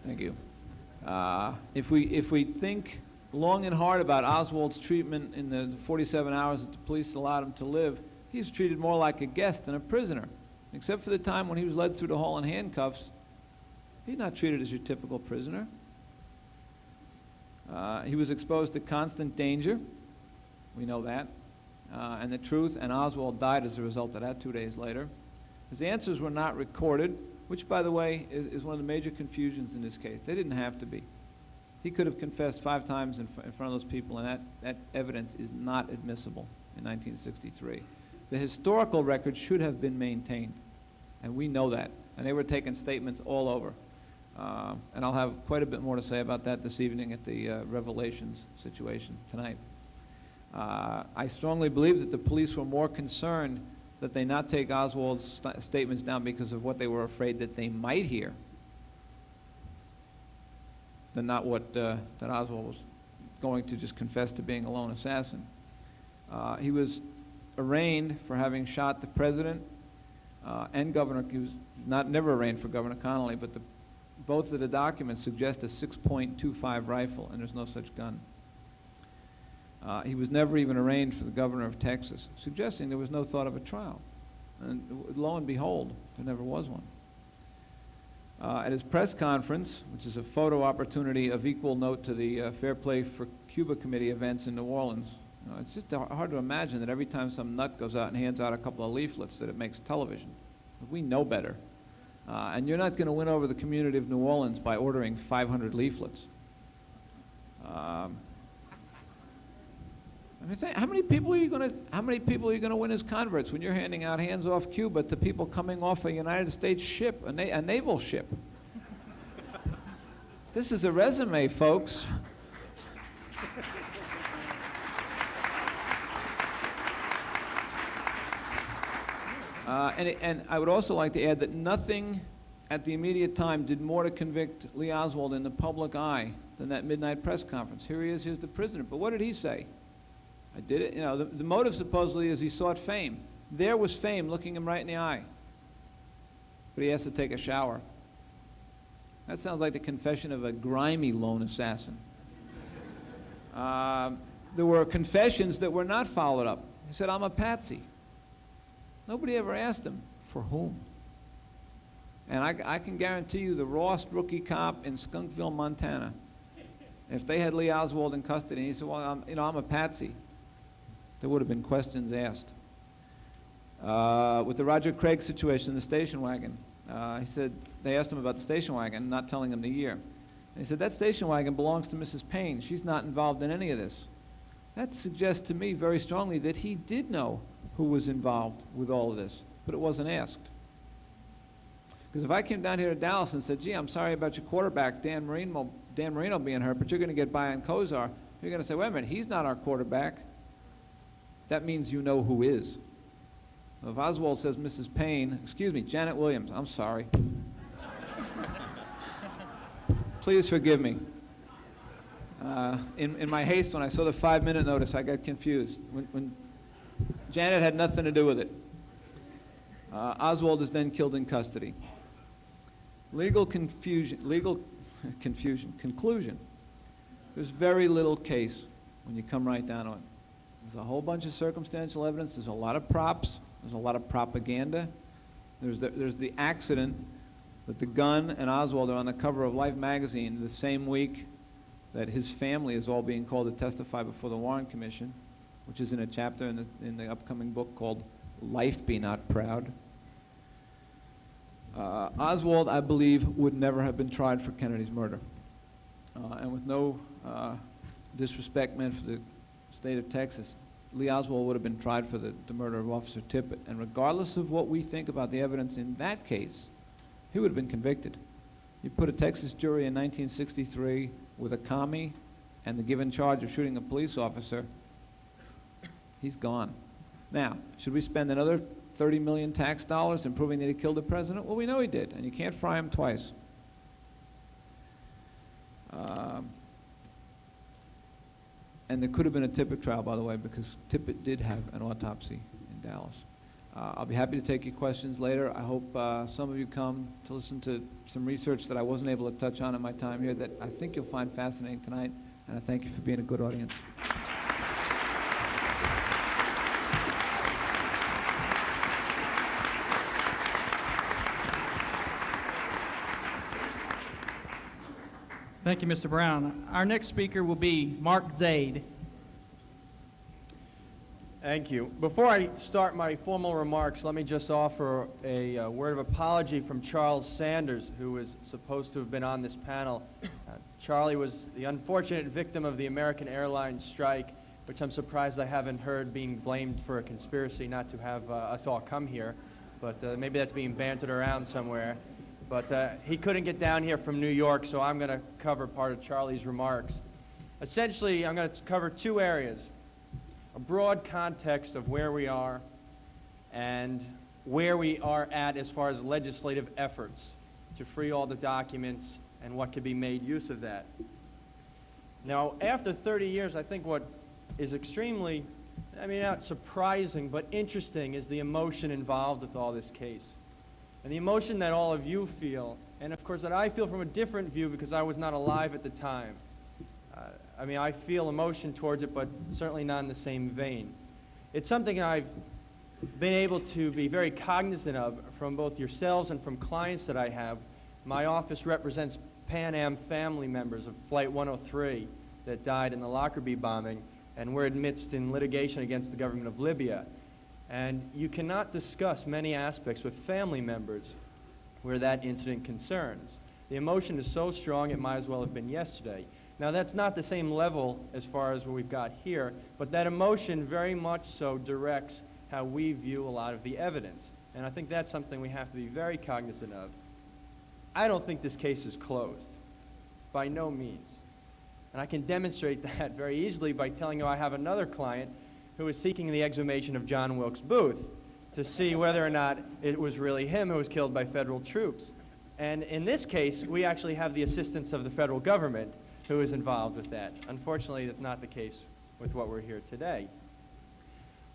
Thank you. If we think long and hard about Oswald's treatment in the 47 hours that the police allowed him to live, he was treated more like a guest than a prisoner. Except for the time when he was led through the hall in handcuffs, he's not treated as your typical prisoner. He was exposed to constant danger. We know that. And the truth, and Oswald died as a result of that 2 days later. His answers were not recorded, which, by the way, is one of the major confusions in this case. They didn't have to be. He could have confessed 5 times in front of those people, and that evidence is not admissible in 1963. The historical record should have been maintained, and we know that. And they were taking statements all over. And I'll have quite a bit more to say about that this evening at the Revelations situation tonight. I strongly believe that the police were more concerned that they not take Oswald's statements down because of what they were afraid that they might hear, than not what that Oswald was going to just confess to being a lone assassin. He was arraigned for having shot the president and governor. He was never arraigned for Governor Connolly, but both of the documents suggest a 6.25 rifle, and there's no such gun. He was never even arraigned for the governor of Texas, suggesting there was no thought of a trial. And lo and behold, there never was one. At his press conference, which is a photo opportunity of equal note to the Fair Play for Cuba Committee events in New Orleans, it's just hard to imagine that every time some nut goes out and hands out a couple of leaflets that it makes television. We know better. And you're not going to win over the community of New Orleans by ordering 500 leaflets. How many people are you going to win as converts when you're handing out hands off Cuba to people coming off a United States ship, a naval ship? This is a resume, folks. And I would also like to add that nothing at the immediate time did more to convict Lee Oswald in the public eye than that midnight press conference. Here he is, here's the prisoner. But what did he say? I did it. The motive supposedly is he sought fame. There was fame looking him right in the eye. But he has to take a shower. That sounds like the confession of a grimy lone assassin. There were confessions that were not followed up. He said, I'm a patsy. Nobody ever asked him, for whom? And I can guarantee you the rawest rookie cop in Skunkville, Montana, if they had Lee Oswald in custody, and he said, well, I'm a patsy, there would have been questions asked. With the Roger Craig situation, the station wagon, he said, they asked him about the station wagon, not telling him the year. And he said, that station wagon belongs to Mrs. Payne. She's not involved in any of this. That suggests to me very strongly that he did know who was involved with all of this, but it wasn't asked. Because if I came down here to Dallas and said, gee, I'm sorry about your quarterback, Dan Marino being hurt, but you're going to get by on Kozar, you're going to say, wait a minute, he's not our quarterback. That means you know who is. If Oswald says Mrs. Payne, excuse me, Janet Williams, I'm sorry. Please forgive me. In my haste, when I saw the 5-minute notice, I got confused. When Janet had nothing to do with it. Oswald is then killed in custody. Conclusion. There's very little case when you come right down to it. There's a whole bunch of circumstantial evidence. There's a lot of props. There's a lot of propaganda. There's the accident that the gun and Oswald are on the cover of Life magazine the same week that his family is all being called to testify before the Warren Commission, which is in a chapter in the upcoming book called Life Be Not Proud. Oswald, I believe, would never have been tried for Kennedy's murder. And with no disrespect meant for the state of Texas, Lee Oswald would have been tried for the murder of Officer Tippit. And regardless of what we think about the evidence in that case, he would have been convicted. You put a Texas jury in 1963 with a commie and the given charge of shooting a police officer, he's gone. Now, should we spend another 30 million tax dollars in proving that he killed the president? Well, we know he did, and you can't fry him twice. And there could have been a Tippit trial, by the way, because Tippit did have an autopsy in Dallas. I'll be happy to take your questions later. I hope some of you come to listen to some research that I wasn't able to touch on in my time here that I think you'll find fascinating tonight, and I thank you for being a good audience. Thank you, Mr. Brown. Our next speaker will be Mark Zaid. Thank you. Before I start my formal remarks, let me just offer a word of apology from Charles Sanders, who was supposed to have been on this panel. Charlie was the unfortunate victim of the American Airlines strike, which I'm surprised I haven't heard being blamed for a conspiracy not to have us all come here, but maybe that's being bantered around somewhere. But he couldn't get down here from New York, so I'm going to cover part of Charlie's remarks. Essentially, I'm going to cover two areas: a broad context of where we are and where we are at as far as legislative efforts to free all the documents and what could be made use of that. Now, after 30 years, I think what is extremely, not surprising, but interesting is the emotion involved with all this case. And the emotion that all of you feel, and of course that I feel from a different view because I was not alive at the time. I feel emotion towards it, but certainly not in the same vein. It's something I've been able to be very cognizant of from both yourselves and from clients that I have. My office represents Pan Am family members of Flight 103 that died in the Lockerbie bombing, and we're amidst in litigation against the government of Libya. And you cannot discuss many aspects with family members where that incident concerns. The emotion is so strong it might as well have been yesterday. Now, that's not the same level as far as what we've got here, but that emotion very much so directs how we view a lot of the evidence. And I think that's something we have to be very cognizant of. I don't think this case is closed, by no means. And I can demonstrate that very easily by telling you I have another client who is seeking the exhumation of John Wilkes Booth to see whether or not it was really him who was killed by federal troops. And in this case, we actually have the assistance of the federal government who is involved with that. Unfortunately, that's not the case with what we're here today.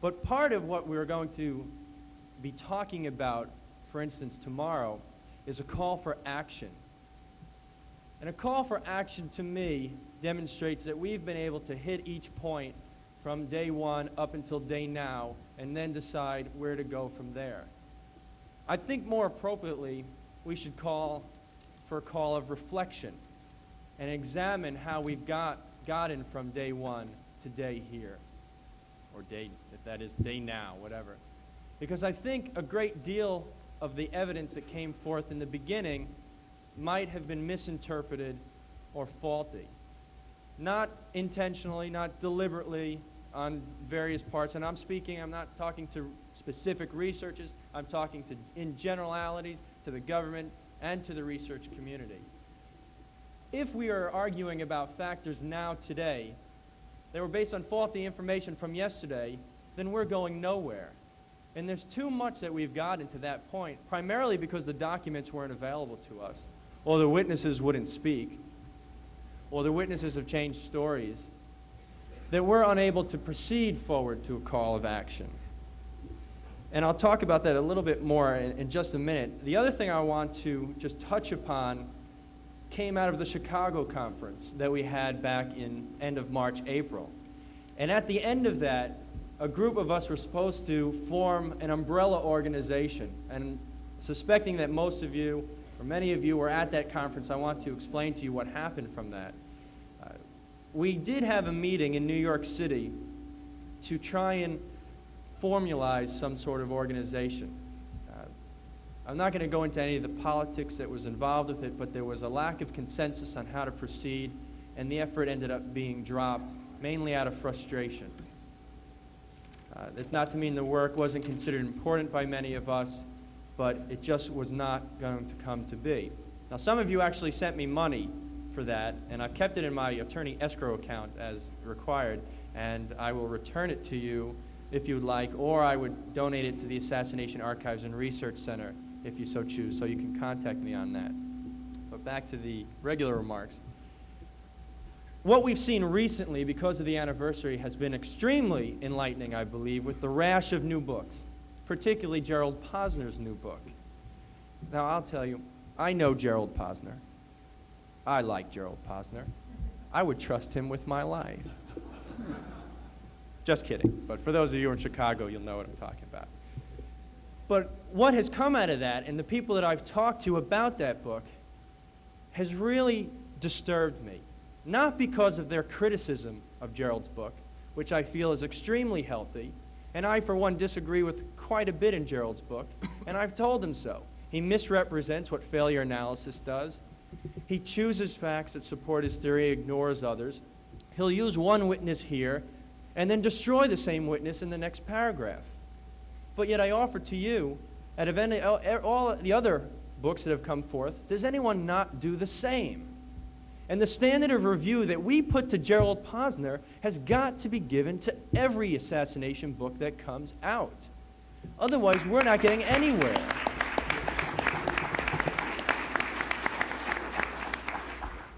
But part of what we're going to be talking about, for instance, tomorrow, is a call for action. And a call for action, to me, demonstrates that we've been able to hit each point from day one up until day now, and then decide where to go from there. I think more appropriately, we should call for a call of reflection and examine how we've gotten from day one to day here, or day, if that is day now, whatever. Because I think a great deal of the evidence that came forth in the beginning might have been misinterpreted or faulty. Not intentionally, not deliberately on various parts. And I'm not talking to specific researchers, I'm talking to, in generalities, to the government and to the research community. If we are arguing about factors now today that were based on faulty information from yesterday, then we're going nowhere. And there's too much that we've gotten to that point, primarily because the documents weren't available to us, or the witnesses wouldn't speak, or the witnesses have changed stories, that we're unable to proceed forward to a call of action. And I'll talk about that a little bit more in just a minute. The other thing I want to just touch upon came out of the Chicago conference that we had back in end of March, April. And at the end of that, a group of us were supposed to form an umbrella organization. And suspecting that most of you, or many of you, were at that conference, I want to explain to you what happened from that. We did have a meeting in New York City to try and formalize some sort of organization. I'm not going to go into any of the politics that was involved with it, but there was a lack of consensus on how to proceed, and the effort ended up being dropped, mainly out of frustration. That's not to mean the work wasn't considered important by many of us, but it just was not going to come to be. Now, some of you actually sent me money for that, and I've kept it in my attorney escrow account as required, and I will return it to you if you'd like, or I would donate it to the Assassination Archives and Research Center if you so choose, so you can contact me on that. But back to the regular remarks. What we've seen recently, because of the anniversary, has been extremely enlightening, I believe, with the rash of new books, particularly Gerald Posner's new book. Now, I'll tell you, I know Gerald Posner. I like Gerald Posner. I would trust him with my life. Just kidding. But for those of you in Chicago, you'll know what I'm talking about. But what has come out of that, and the people that I've talked to about that book, has really disturbed me. Not because of their criticism of Gerald's book, which I feel is extremely healthy, and I, for one, disagree with quite a bit in Gerald's book, and I've told him so. He misrepresents what failure analysis does. He chooses facts that support his theory, ignores others. He'll use one witness here and then destroy the same witness in the next paragraph. But yet I offer to you, out of all the other books that have come forth, does anyone not do the same? And the standard of review that we put to Gerald Posner has got to be given to every assassination book that comes out. Otherwise, we're not getting anywhere.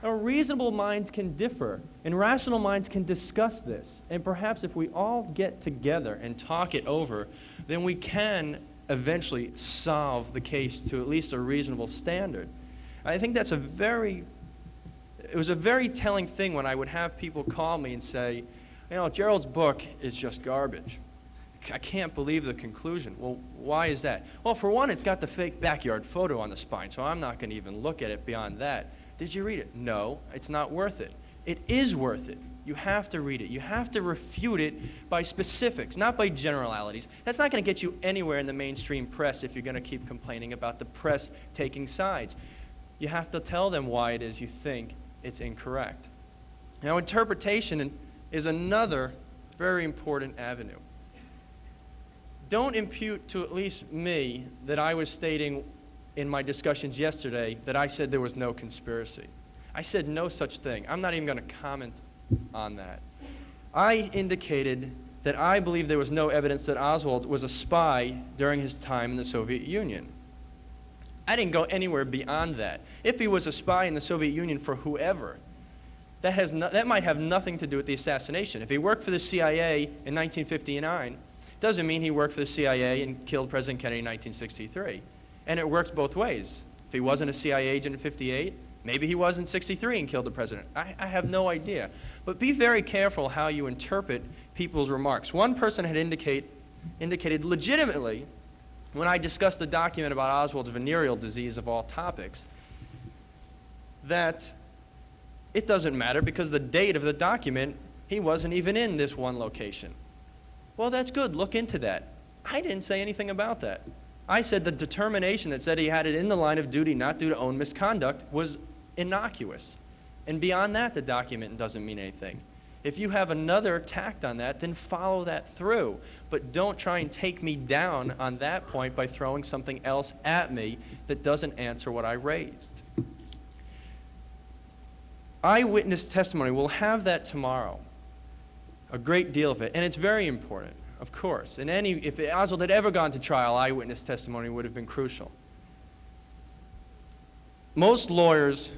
Now, reasonable minds can differ, and rational minds can discuss this. And perhaps if we all get together and talk it over, then we can eventually solve the case to at least a reasonable standard. I think that's it was a very telling thing when I would have people call me and say, you know, Gerald's book is just garbage. I can't believe the conclusion. Well, why is that? Well, for one, it's got the fake backyard photo on the spine, so I'm not going to even look at it beyond that. Did you read it? No, it's not worth it. It is worth it. You have to read it. You have to refute it by specifics, not by generalities. That's not going to get you anywhere in the mainstream press if you're going to keep complaining about the press taking sides. You have to tell them why it is you think it's incorrect. Now, interpretation is another very important avenue. Don't impute to at least me that I was stating in my discussions yesterday that I said there was no conspiracy. I said no such thing. I'm not even going to comment on that. I indicated that I believe there was no evidence that Oswald was a spy during his time in the Soviet Union. I didn't go anywhere beyond that. If he was a spy in the Soviet Union for whoever, that might have nothing to do with the assassination. If he worked for the CIA in 1959, doesn't mean he worked for the CIA and killed President Kennedy in 1963. And it worked both ways. If he wasn't a CIA agent in 58, maybe he was in 63 and killed the president. I have no idea. But be very careful how you interpret people's remarks. One person had indicated legitimately, when I discussed the document about Oswald's venereal disease of all topics, that it doesn't matter because the date of the document, he wasn't even in this one location. Well, that's good. Look into that. I didn't say anything about that. I said the determination that said he had it in the line of duty not due to own misconduct was innocuous. And beyond that, the document doesn't mean anything. If you have another tact on that, then follow that through. But don't try and take me down on that point by throwing something else at me that doesn't answer what I raised. Eyewitness testimony, we'll have that tomorrow. A great deal of it. And it's very important, of course. If Oswald had ever gone to trial, eyewitness testimony would have been crucial. Most lawyers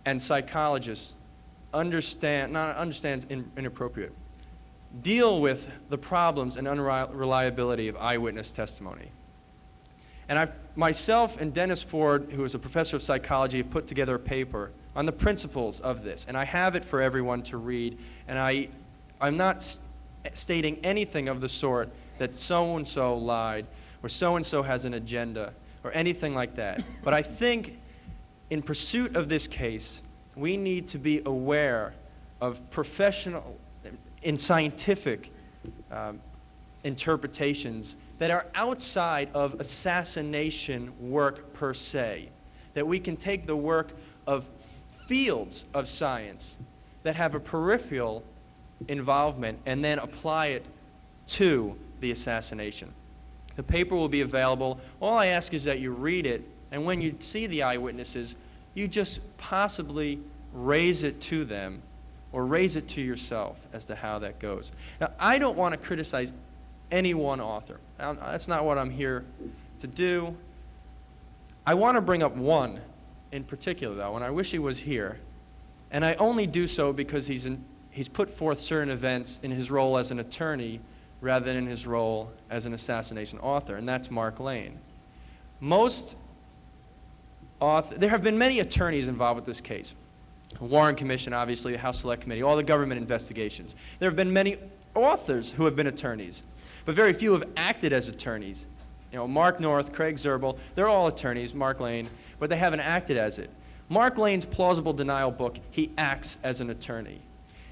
and psychologists understands inappropriate, deal with the problems and unreliability of eyewitness testimony. And myself and Dennis Ford, who is a professor of psychology, have put together a paper on the principles of this. And I have it for everyone to read. And I'm not stating anything of the sort that so-and-so lied or so-and-so has an agenda or anything like that. But I think in pursuit of this case, we need to be aware of professional and scientific interpretations that are outside of assassination work per se. That we can take the work of fields of science that have a peripheral involvement and then apply it to the assassination. The paper will be available. All I ask is that you read it, and when you see the eyewitnesses, you just possibly raise it to them or raise it to yourself as to how that goes. Now, I don't want to criticize any one author. That's not what I'm here to do. I want to bring up one in particular, though, and I wish he was here. And I only do so because he's put forth certain events in his role as an attorney rather than in his role as an assassination author, and that's Mark Lane. There have been many attorneys involved with this case. The Warren Commission, obviously, the House Select Committee, all the government investigations. There have been many authors who have been attorneys, but very few have acted as attorneys. You know, Mark North, Craig Zerbel, they're all attorneys, Mark Lane, but they haven't acted as it. Mark Lane's plausible denial book, he acts as an attorney.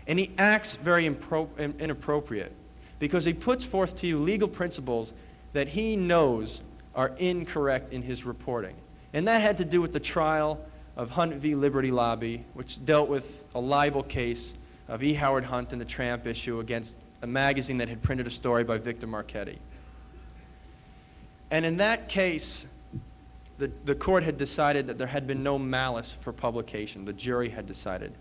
And he acts very inappropriate because he puts forth to you legal principles that he knows are incorrect in his reporting. And that had to do with the trial of Hunt v. Liberty Lobby, which dealt with a libel case of E. Howard Hunt and the Tramp issue against a magazine that had printed a story by Victor Marchetti. And in that case, the court had decided that there had been no malice for publication. The jury had decided.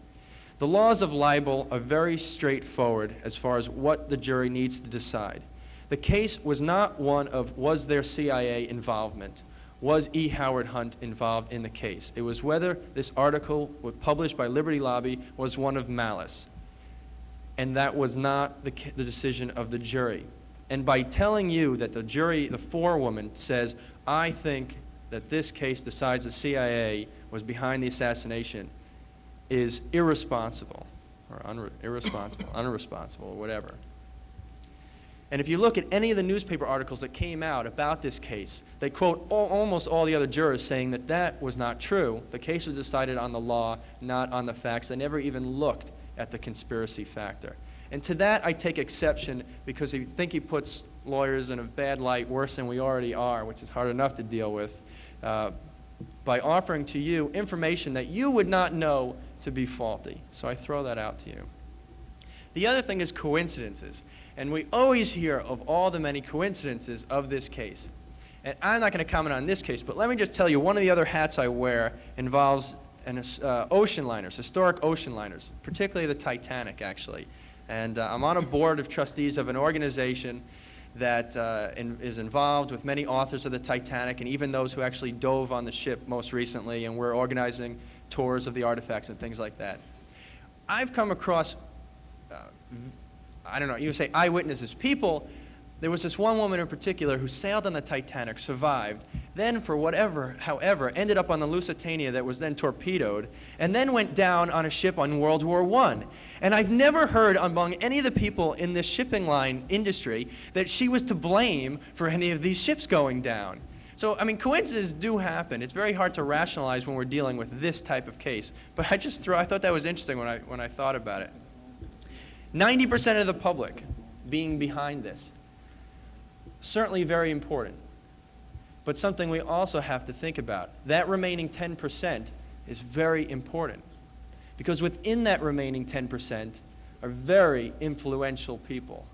The laws of libel are very straightforward as far as what the jury needs to decide. The case was not one of was there CIA involvement? Was E. Howard Hunt involved in the case? It was whether this article published by Liberty Lobby was one of malice. And that was not the decision of the jury. And by telling you that the jury, the forewoman, says, I think that this case decides the CIA was behind the assassination, is irresponsible, or unresponsible, or whatever. And if you look at any of the newspaper articles that came out about this case, they quote almost all the other jurors saying that that was not true. The case was decided on the law, not on the facts. They never even looked at the conspiracy factor. And to that I take exception because I think he puts lawyers in a bad light, worse than we already are, which is hard enough to deal with, by offering to you information that you would not know to be faulty. So I throw that out to you. The other thing is coincidences. And we always hear of all the many coincidences of this case. And I'm not going to comment on this case, but let me just tell you, one of the other hats I wear involves ocean liners, historic ocean liners, particularly the Titanic, actually. And I'm on a board of trustees of an organization that is involved with many authors of the Titanic and even those who actually dove on the ship most recently, and we're organizing tours of the artifacts and things like that. I've come across I don't know, you say eyewitnesses. People, there was this one woman in particular who sailed on the Titanic, survived, then however, ended up on the Lusitania that was then torpedoed, and then went down on a ship on World War I. And I've never heard among any of the people in this shipping line industry that she was to blame for any of these ships going down. So, I mean, coincidences do happen. It's very hard to rationalize when we're dealing with this type of case. But I thought that was interesting when I thought about it. 90% of the public being behind this. Certainly very important. but something we also have to think about. That remaining 10% is very important, because within that remaining 10% are very influential people.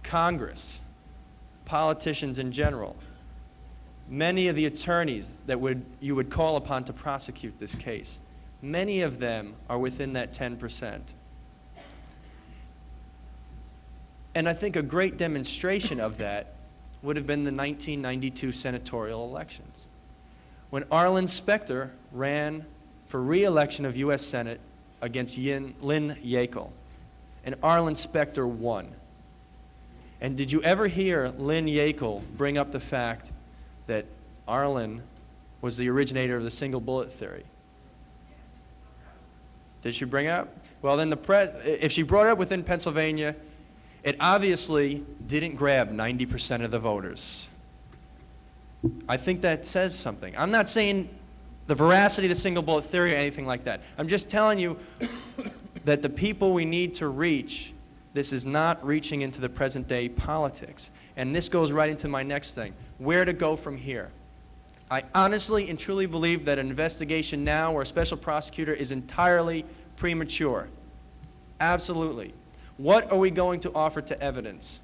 Congress, politicians in general, many of the attorneys that you would call upon to prosecute this case, many of them are within that 10%. And I think a great demonstration of that would have been the 1992 senatorial elections, when Arlen Specter ran for re-election of U.S. Senate against Lynn Yackel, and Arlen Specter won. And did you ever hear Lynn Yackel bring up the fact that Arlen was the originator of the single bullet theory? Did she bring it up? Well, then if she brought it up within Pennsylvania, it obviously didn't grab 90% of the voters. I think that says something. I'm not saying the veracity of the single bullet theory or anything like that. I'm just telling you that the people we need to reach, this is not reaching into the present day politics. And this goes right into my next thing, where to go from here. I honestly and truly believe that an investigation now or a special prosecutor is entirely premature. Absolutely. What are we going to offer to evidence?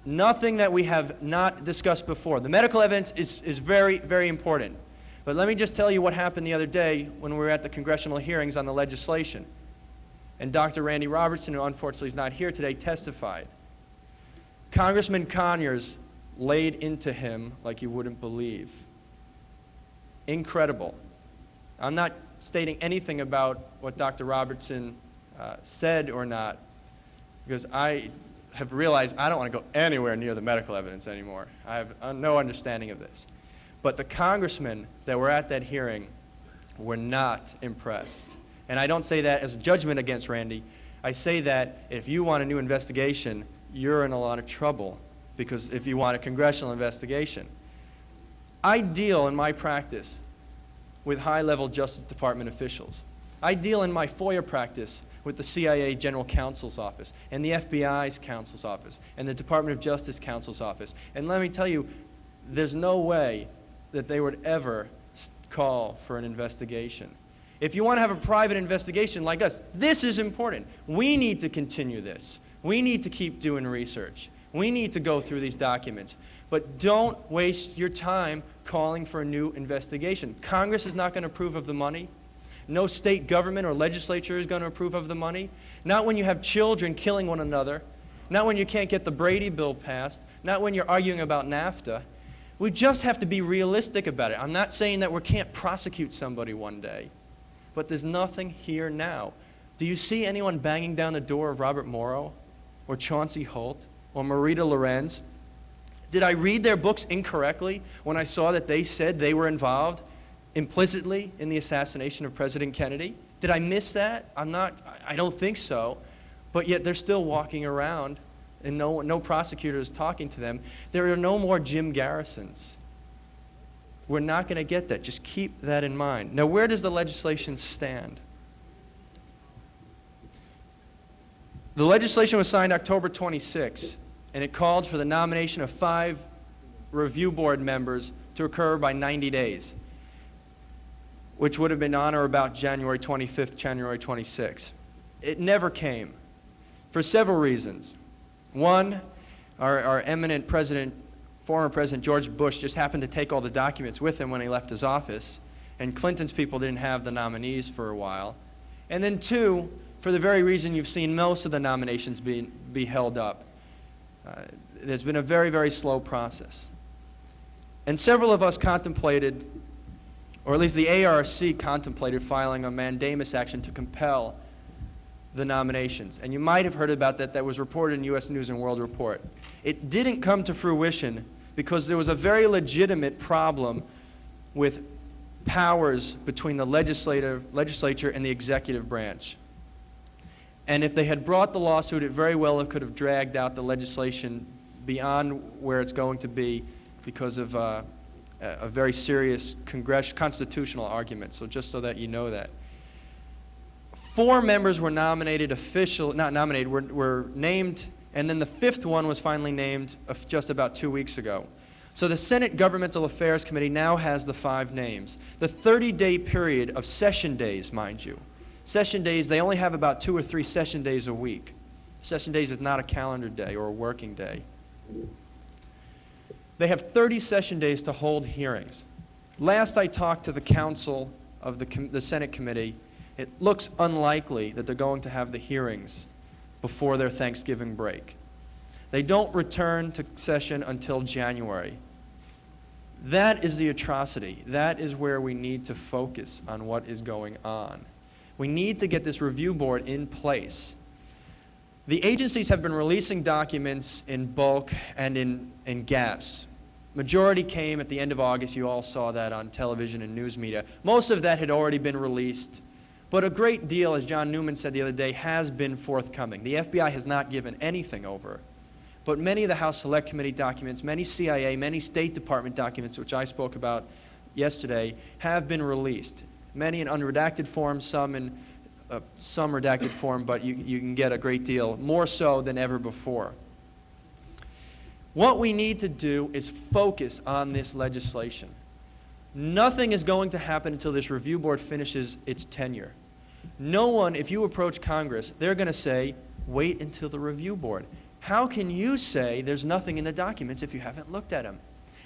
Nothing that we have not discussed before. The medical evidence is very, very important. But let me just tell you what happened the other day when we were at the congressional hearings on the legislation. And Dr. Randy Robertson, who unfortunately is not here today, testified. Congressman Conyers laid into him like you wouldn't believe. Incredible. I'm not stating anything about what Dr. Robertson said or not, because I have realized I don't want to go anywhere near the medical evidence anymore. I have no understanding of this. But the congressmen that were at that hearing were not impressed. And I don't say that as a judgment against Randy. I say that if you want a new investigation, you're in a lot of trouble, because if you want a congressional investigation. I deal in my practice with high-level Justice Department officials. I deal in my FOIA practice with the CIA General Counsel's Office and the FBI's Counsel's Office and the Department of Justice Counsel's Office. And let me tell you, there's no way that they would ever call for an investigation. If you want to have a private investigation like us, this is important. We need to continue this. We need to keep doing research. We need to go through these documents. But don't waste your time calling for a new investigation. Congress is not going to approve of the money. No state government or legislature is going to approve of the money. Not when you have children killing one another. Not when you can't get the Brady bill passed. Not when you're arguing about NAFTA. We just have to be realistic about it. I'm not saying that we can't prosecute somebody one day, but there's nothing here now. Do you see anyone banging down the door of Robert Morrow or Chauncey Holt or Marita Lorenz? Did I read their books incorrectly when I saw that they said they were involved implicitly in the assassination of President Kennedy? Did I miss that? I don't think so. But yet they're still walking around and no prosecutor is talking to them. There are no more Jim Garrisons. We're not going to get that. Just keep that in mind. Now, where does the legislation stand? The legislation was signed October 26, and it called for the nomination of 5 review board members to occur by 90 days, which would have been on or about January 25th, January 26th. It never came for several reasons. One, our eminent president, former President George Bush, just happened to take all the documents with him when he left his office, and Clinton's people didn't have the nominees for a while. And then 2, for the very reason you've seen most of the nominations be held up. There's been a very, very slow process. And several of us contemplated, or at least the ARC contemplated, filing a mandamus action to compel the nominations. And you might have heard about that. That was reported in U.S. News and World Report. It didn't come to fruition because there was a very legitimate problem with powers between the legislature and the executive branch. And if they had brought the lawsuit, it very well could have dragged out the legislation beyond where it's going to be because of a very serious constitutional argument. So just so that you know that. 4 members were nominated, were named, and then the 5th one was finally named just about 2 weeks ago. So the Senate Governmental Affairs Committee now has the 5 names. The 30-day period of session days, mind you. Session days, they only have about 2 or 3 session days a week. Session days is not a calendar day or a working day. They have 30 session days to hold hearings. Last I talked to the council of the Senate committee, it looks unlikely that they're going to have the hearings before their Thanksgiving break. They don't return to session until January. That is the atrocity. That is where we need to focus on what is going on. We need to get this review board in place. The agencies have been releasing documents in bulk and in gaps. Majority came at the end of August. You all saw that on television and news media. Most of that had already been released. But a great deal, as John Newman said the other day, has been forthcoming. The FBI has not given anything over. But many of the House Select Committee documents, many CIA, many State Department documents, which I spoke about yesterday, have been released. Many in unredacted form, some in some redacted form, but you can get a great deal, more so than ever before. What we need to do is focus on this legislation. Nothing is going to happen until this review board finishes its tenure. No one, if you approach Congress, they're going to say, wait until the review board. How can you say there's nothing in the documents if you haven't looked at them?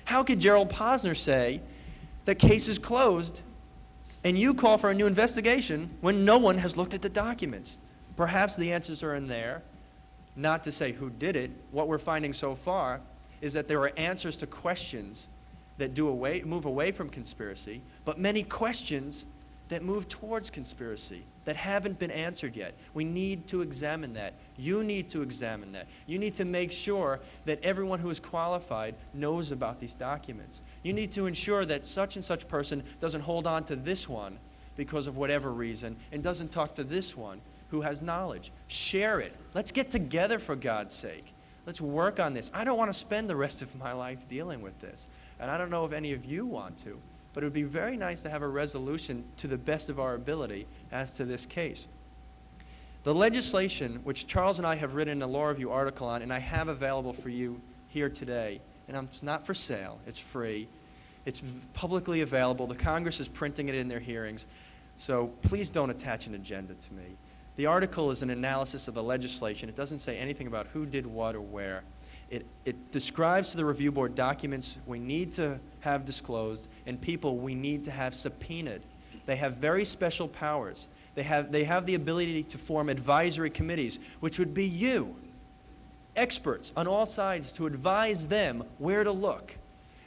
How could Gerald Posner say the case is closed and you call for a new investigation when no one has looked at the documents? Perhaps the answers are in there. Not to say who did it. What we're finding so far is that there are answers to questions that move away from conspiracy, but many questions that move towards conspiracy that haven't been answered yet. We need to examine that. You need to examine that. You need to make sure that everyone who is qualified knows about these documents. You need to ensure that such and such person doesn't hold on to this one because of whatever reason and doesn't talk to this one who has knowledge. Share it. Let's get together, for God's sake. Let's work on this. I don't want to spend the rest of my life dealing with this. And I don't know if any of you want to, but it would be very nice to have a resolution to the best of our ability as to this case. The legislation, which Charles and I have written a law review article on, and I have available for you here today, and it's not for sale, it's free, it's publicly available, the Congress is printing it in their hearings, so please don't attach an agenda to me. The article is an analysis of the legislation. It doesn't say anything about who did what or where. It describes to the review board documents we need to have disclosed and people we need to have subpoenaed. They have very special powers. They have the ability to form advisory committees, which would be you, experts on all sides, to advise them where to look.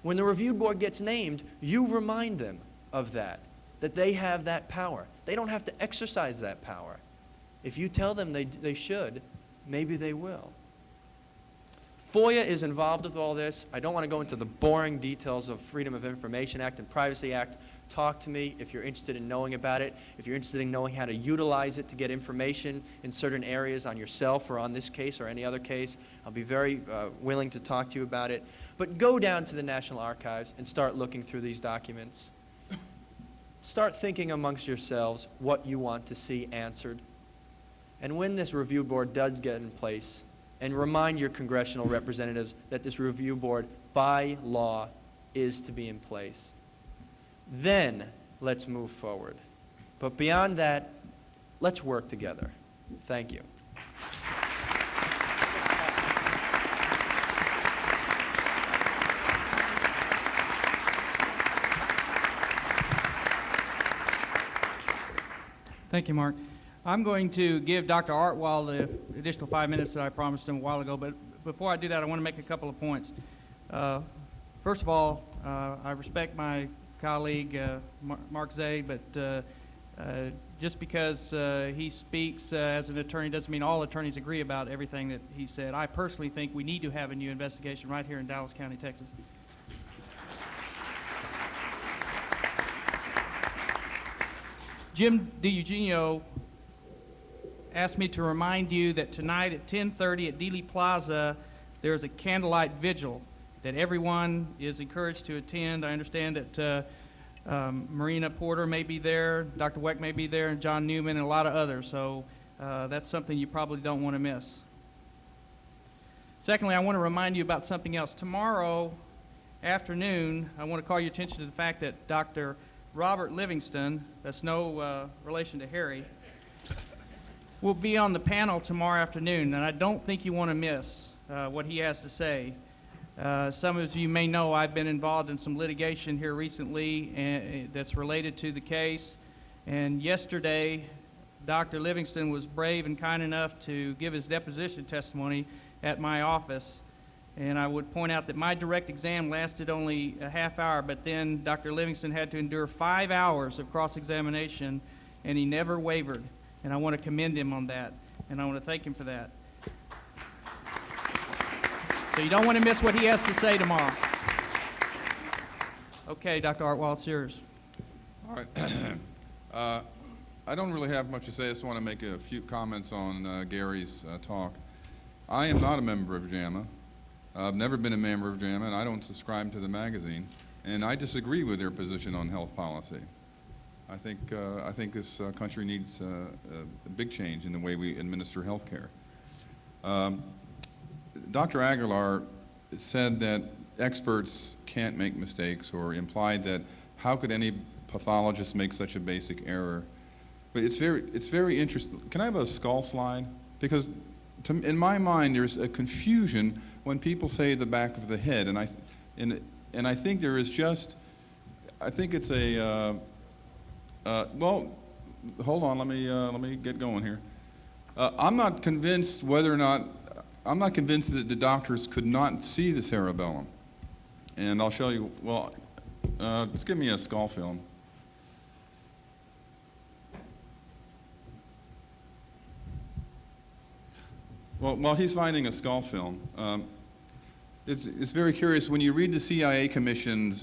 When the review board gets named, you remind them of that they have that power. They don't have to exercise that power. If you tell them they should, maybe they will. FOIA is involved with all this. I don't want to go into the boring details of Freedom of Information Act and Privacy Act. Talk to me if you're interested in knowing about it, if you're interested in knowing how to utilize it to get information in certain areas on yourself or on this case or any other case. I'll be very willing to talk to you about it. But go down to the National Archives and start looking through these documents. Start thinking amongst yourselves what you want to see answered. And when this review board does get in place, and remind your congressional representatives that this review board, by law, is to be in place. Then, let's move forward. But beyond that, let's work together. Thank you. Thank you, Mark. I'm going to give Dr. Artwell the additional 5 minutes that I promised him a while ago, but before I do that, I want to make a couple of points. First of all, I respect my colleague, Mark Zaid, but just because he speaks as an attorney doesn't mean all attorneys agree about everything that he said. I personally think we need to have a new investigation right here in Dallas County, Texas. Jim DiEugenio asked me to remind you that tonight at 10:30 at Dealey Plaza, there's a candlelight vigil that everyone is encouraged to attend. I understand that Marina Porter may be there, Dr. Weck may be there, and John Newman, and a lot of others. So that's something you probably don't want to miss. Secondly, I want to remind you about something else. Tomorrow afternoon, I want to call your attention to the fact that Dr. Robert Livingston, that's no relation to Harry, will be on the panel tomorrow afternoon, and I don't think you want to miss what he has to say. Some of you may know I've been involved in some litigation here recently that's related to the case, and yesterday Dr. Livingston was brave and kind enough to give his deposition testimony at my office. And I would point out that my direct exam lasted only a half hour, but then Dr. Livingston had to endure 5 hours of cross-examination, and he never wavered. And I want to commend him on that, and I want to thank him for that. So you don't want to miss what he has to say tomorrow. Okay, Dr. Artwell, it's yours. All right. I don't really have much to say. I just want to make a few comments on Gary's talk. I am not a member of JAMA. I've never been a member of JAMA, and I don't subscribe to the magazine. And I disagree with their position on health policy. I think this country needs a big change in the way we administer health care. Dr. Aguilar said that experts can't make mistakes, or implied that how could any pathologist make such a basic error? But it's very interesting. Can I have a skull slide? Because in my mind, there's a confusion when people say the back of the head, and I think there is just, I think it's a, well, hold on, let me get going here. I'm not convinced I'm not convinced that the doctors could not see the cerebellum. And I'll show you, well, just give me a skull film. Well, while he's finding a skull film, it's very curious. When you read the CIA Commission's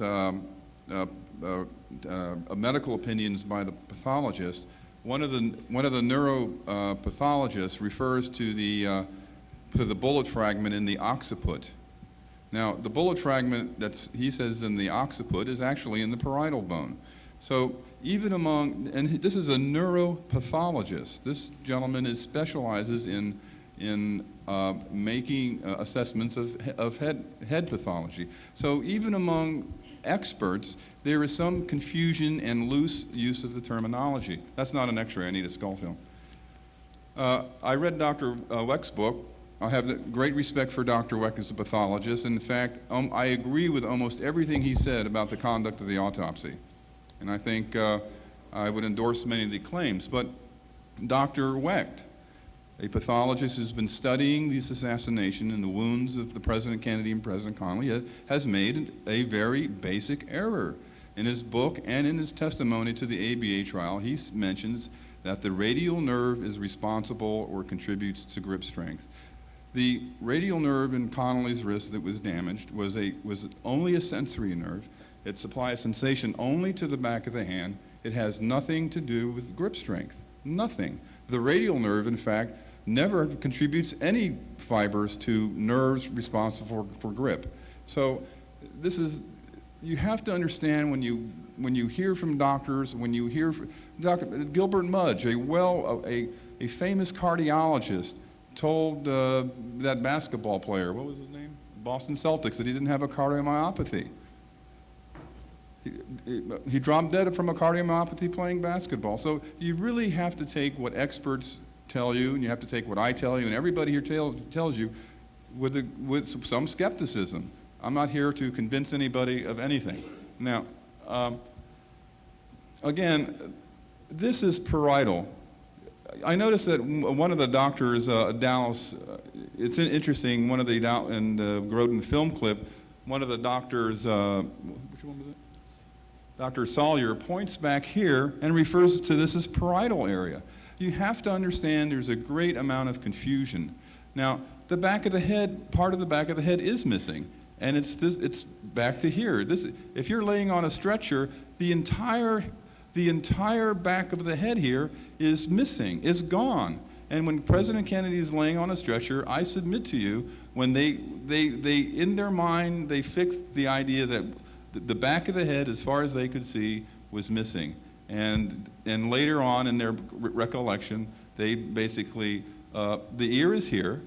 medical opinions by the pathologist, one of the neuropathologists refers to the bullet fragment in the occiput. Now, the bullet fragment he says in the occiput is actually in the parietal bone. So even and this is a neuropathologist. This gentleman specializes in making assessments of head pathology. So even among experts, there is some confusion and loose use of the terminology. That's not an X-ray. I need a skull film. I read Dr. Weck's book. I have great respect for Dr. Weck as a pathologist. In fact, I agree with almost everything he said about the conduct of the autopsy. And I think I would endorse many of the claims. But Dr. Weck, a pathologist who's been studying this assassination and the wounds of the President Kennedy and President Connolly, has made a very basic error. In his book and in his testimony to the ABA trial, he mentions that the radial nerve is responsible or contributes to grip strength. The radial nerve in Connolly's wrist that was damaged was only a sensory nerve. It supplies sensation only to the back of the hand. It has nothing to do with grip strength. Nothing. The radial nerve, in fact, never contributes any fibers to nerves responsible for grip. So you have to understand when you hear from doctors, when you hear from Dr. Gilbert Mudge, a famous cardiologist, told that basketball player, what was his name? Boston Celtics, that he didn't have a cardiomyopathy. He dropped dead from a cardiomyopathy playing basketball. So you really have to take what experts tell you, and you have to take what I tell you, and everybody here tells you with some skepticism. I'm not here to convince anybody of anything. Now, again, this is parietal. I noticed that one of the doctors, Dallas, it's interesting, in the Grodin film clip, one of the doctors, which one was it? Dr. Sawyer points back here and refers to this as parietal area. You have to understand there's a great amount of confusion. Now, the back of the head, part of the back of the head is missing, and it's back to here. If you're laying on a stretcher, the entire back of the head here is missing, is gone. And when President Kennedy is laying on a stretcher, I submit to you, when they in their mind, they fixed the idea that the back of the head, as far as they could see, was missing. And later on in their recollection, they basically, the ear is here,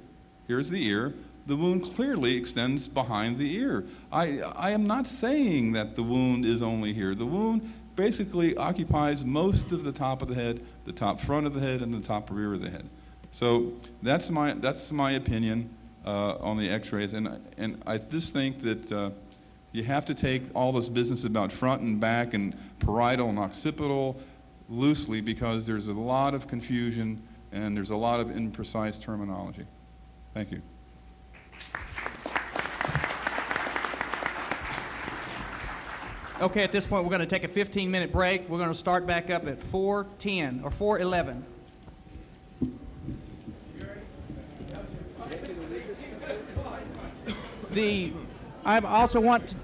here's the ear, the wound clearly extends behind the ear. I am not saying that the wound is only here. The wound basically occupies most of the top of the head, the top front of the head, and the top rear of the head. So that's my opinion on the x-rays, and I just think that you have to take all this business about front and back and parietal and occipital loosely, because there's a lot of confusion and there's a lot of imprecise terminology. Thank you. Okay, at this point, we're going to take a 15-minute break. We're going to start back up at 4:10 or 4:11. I also want to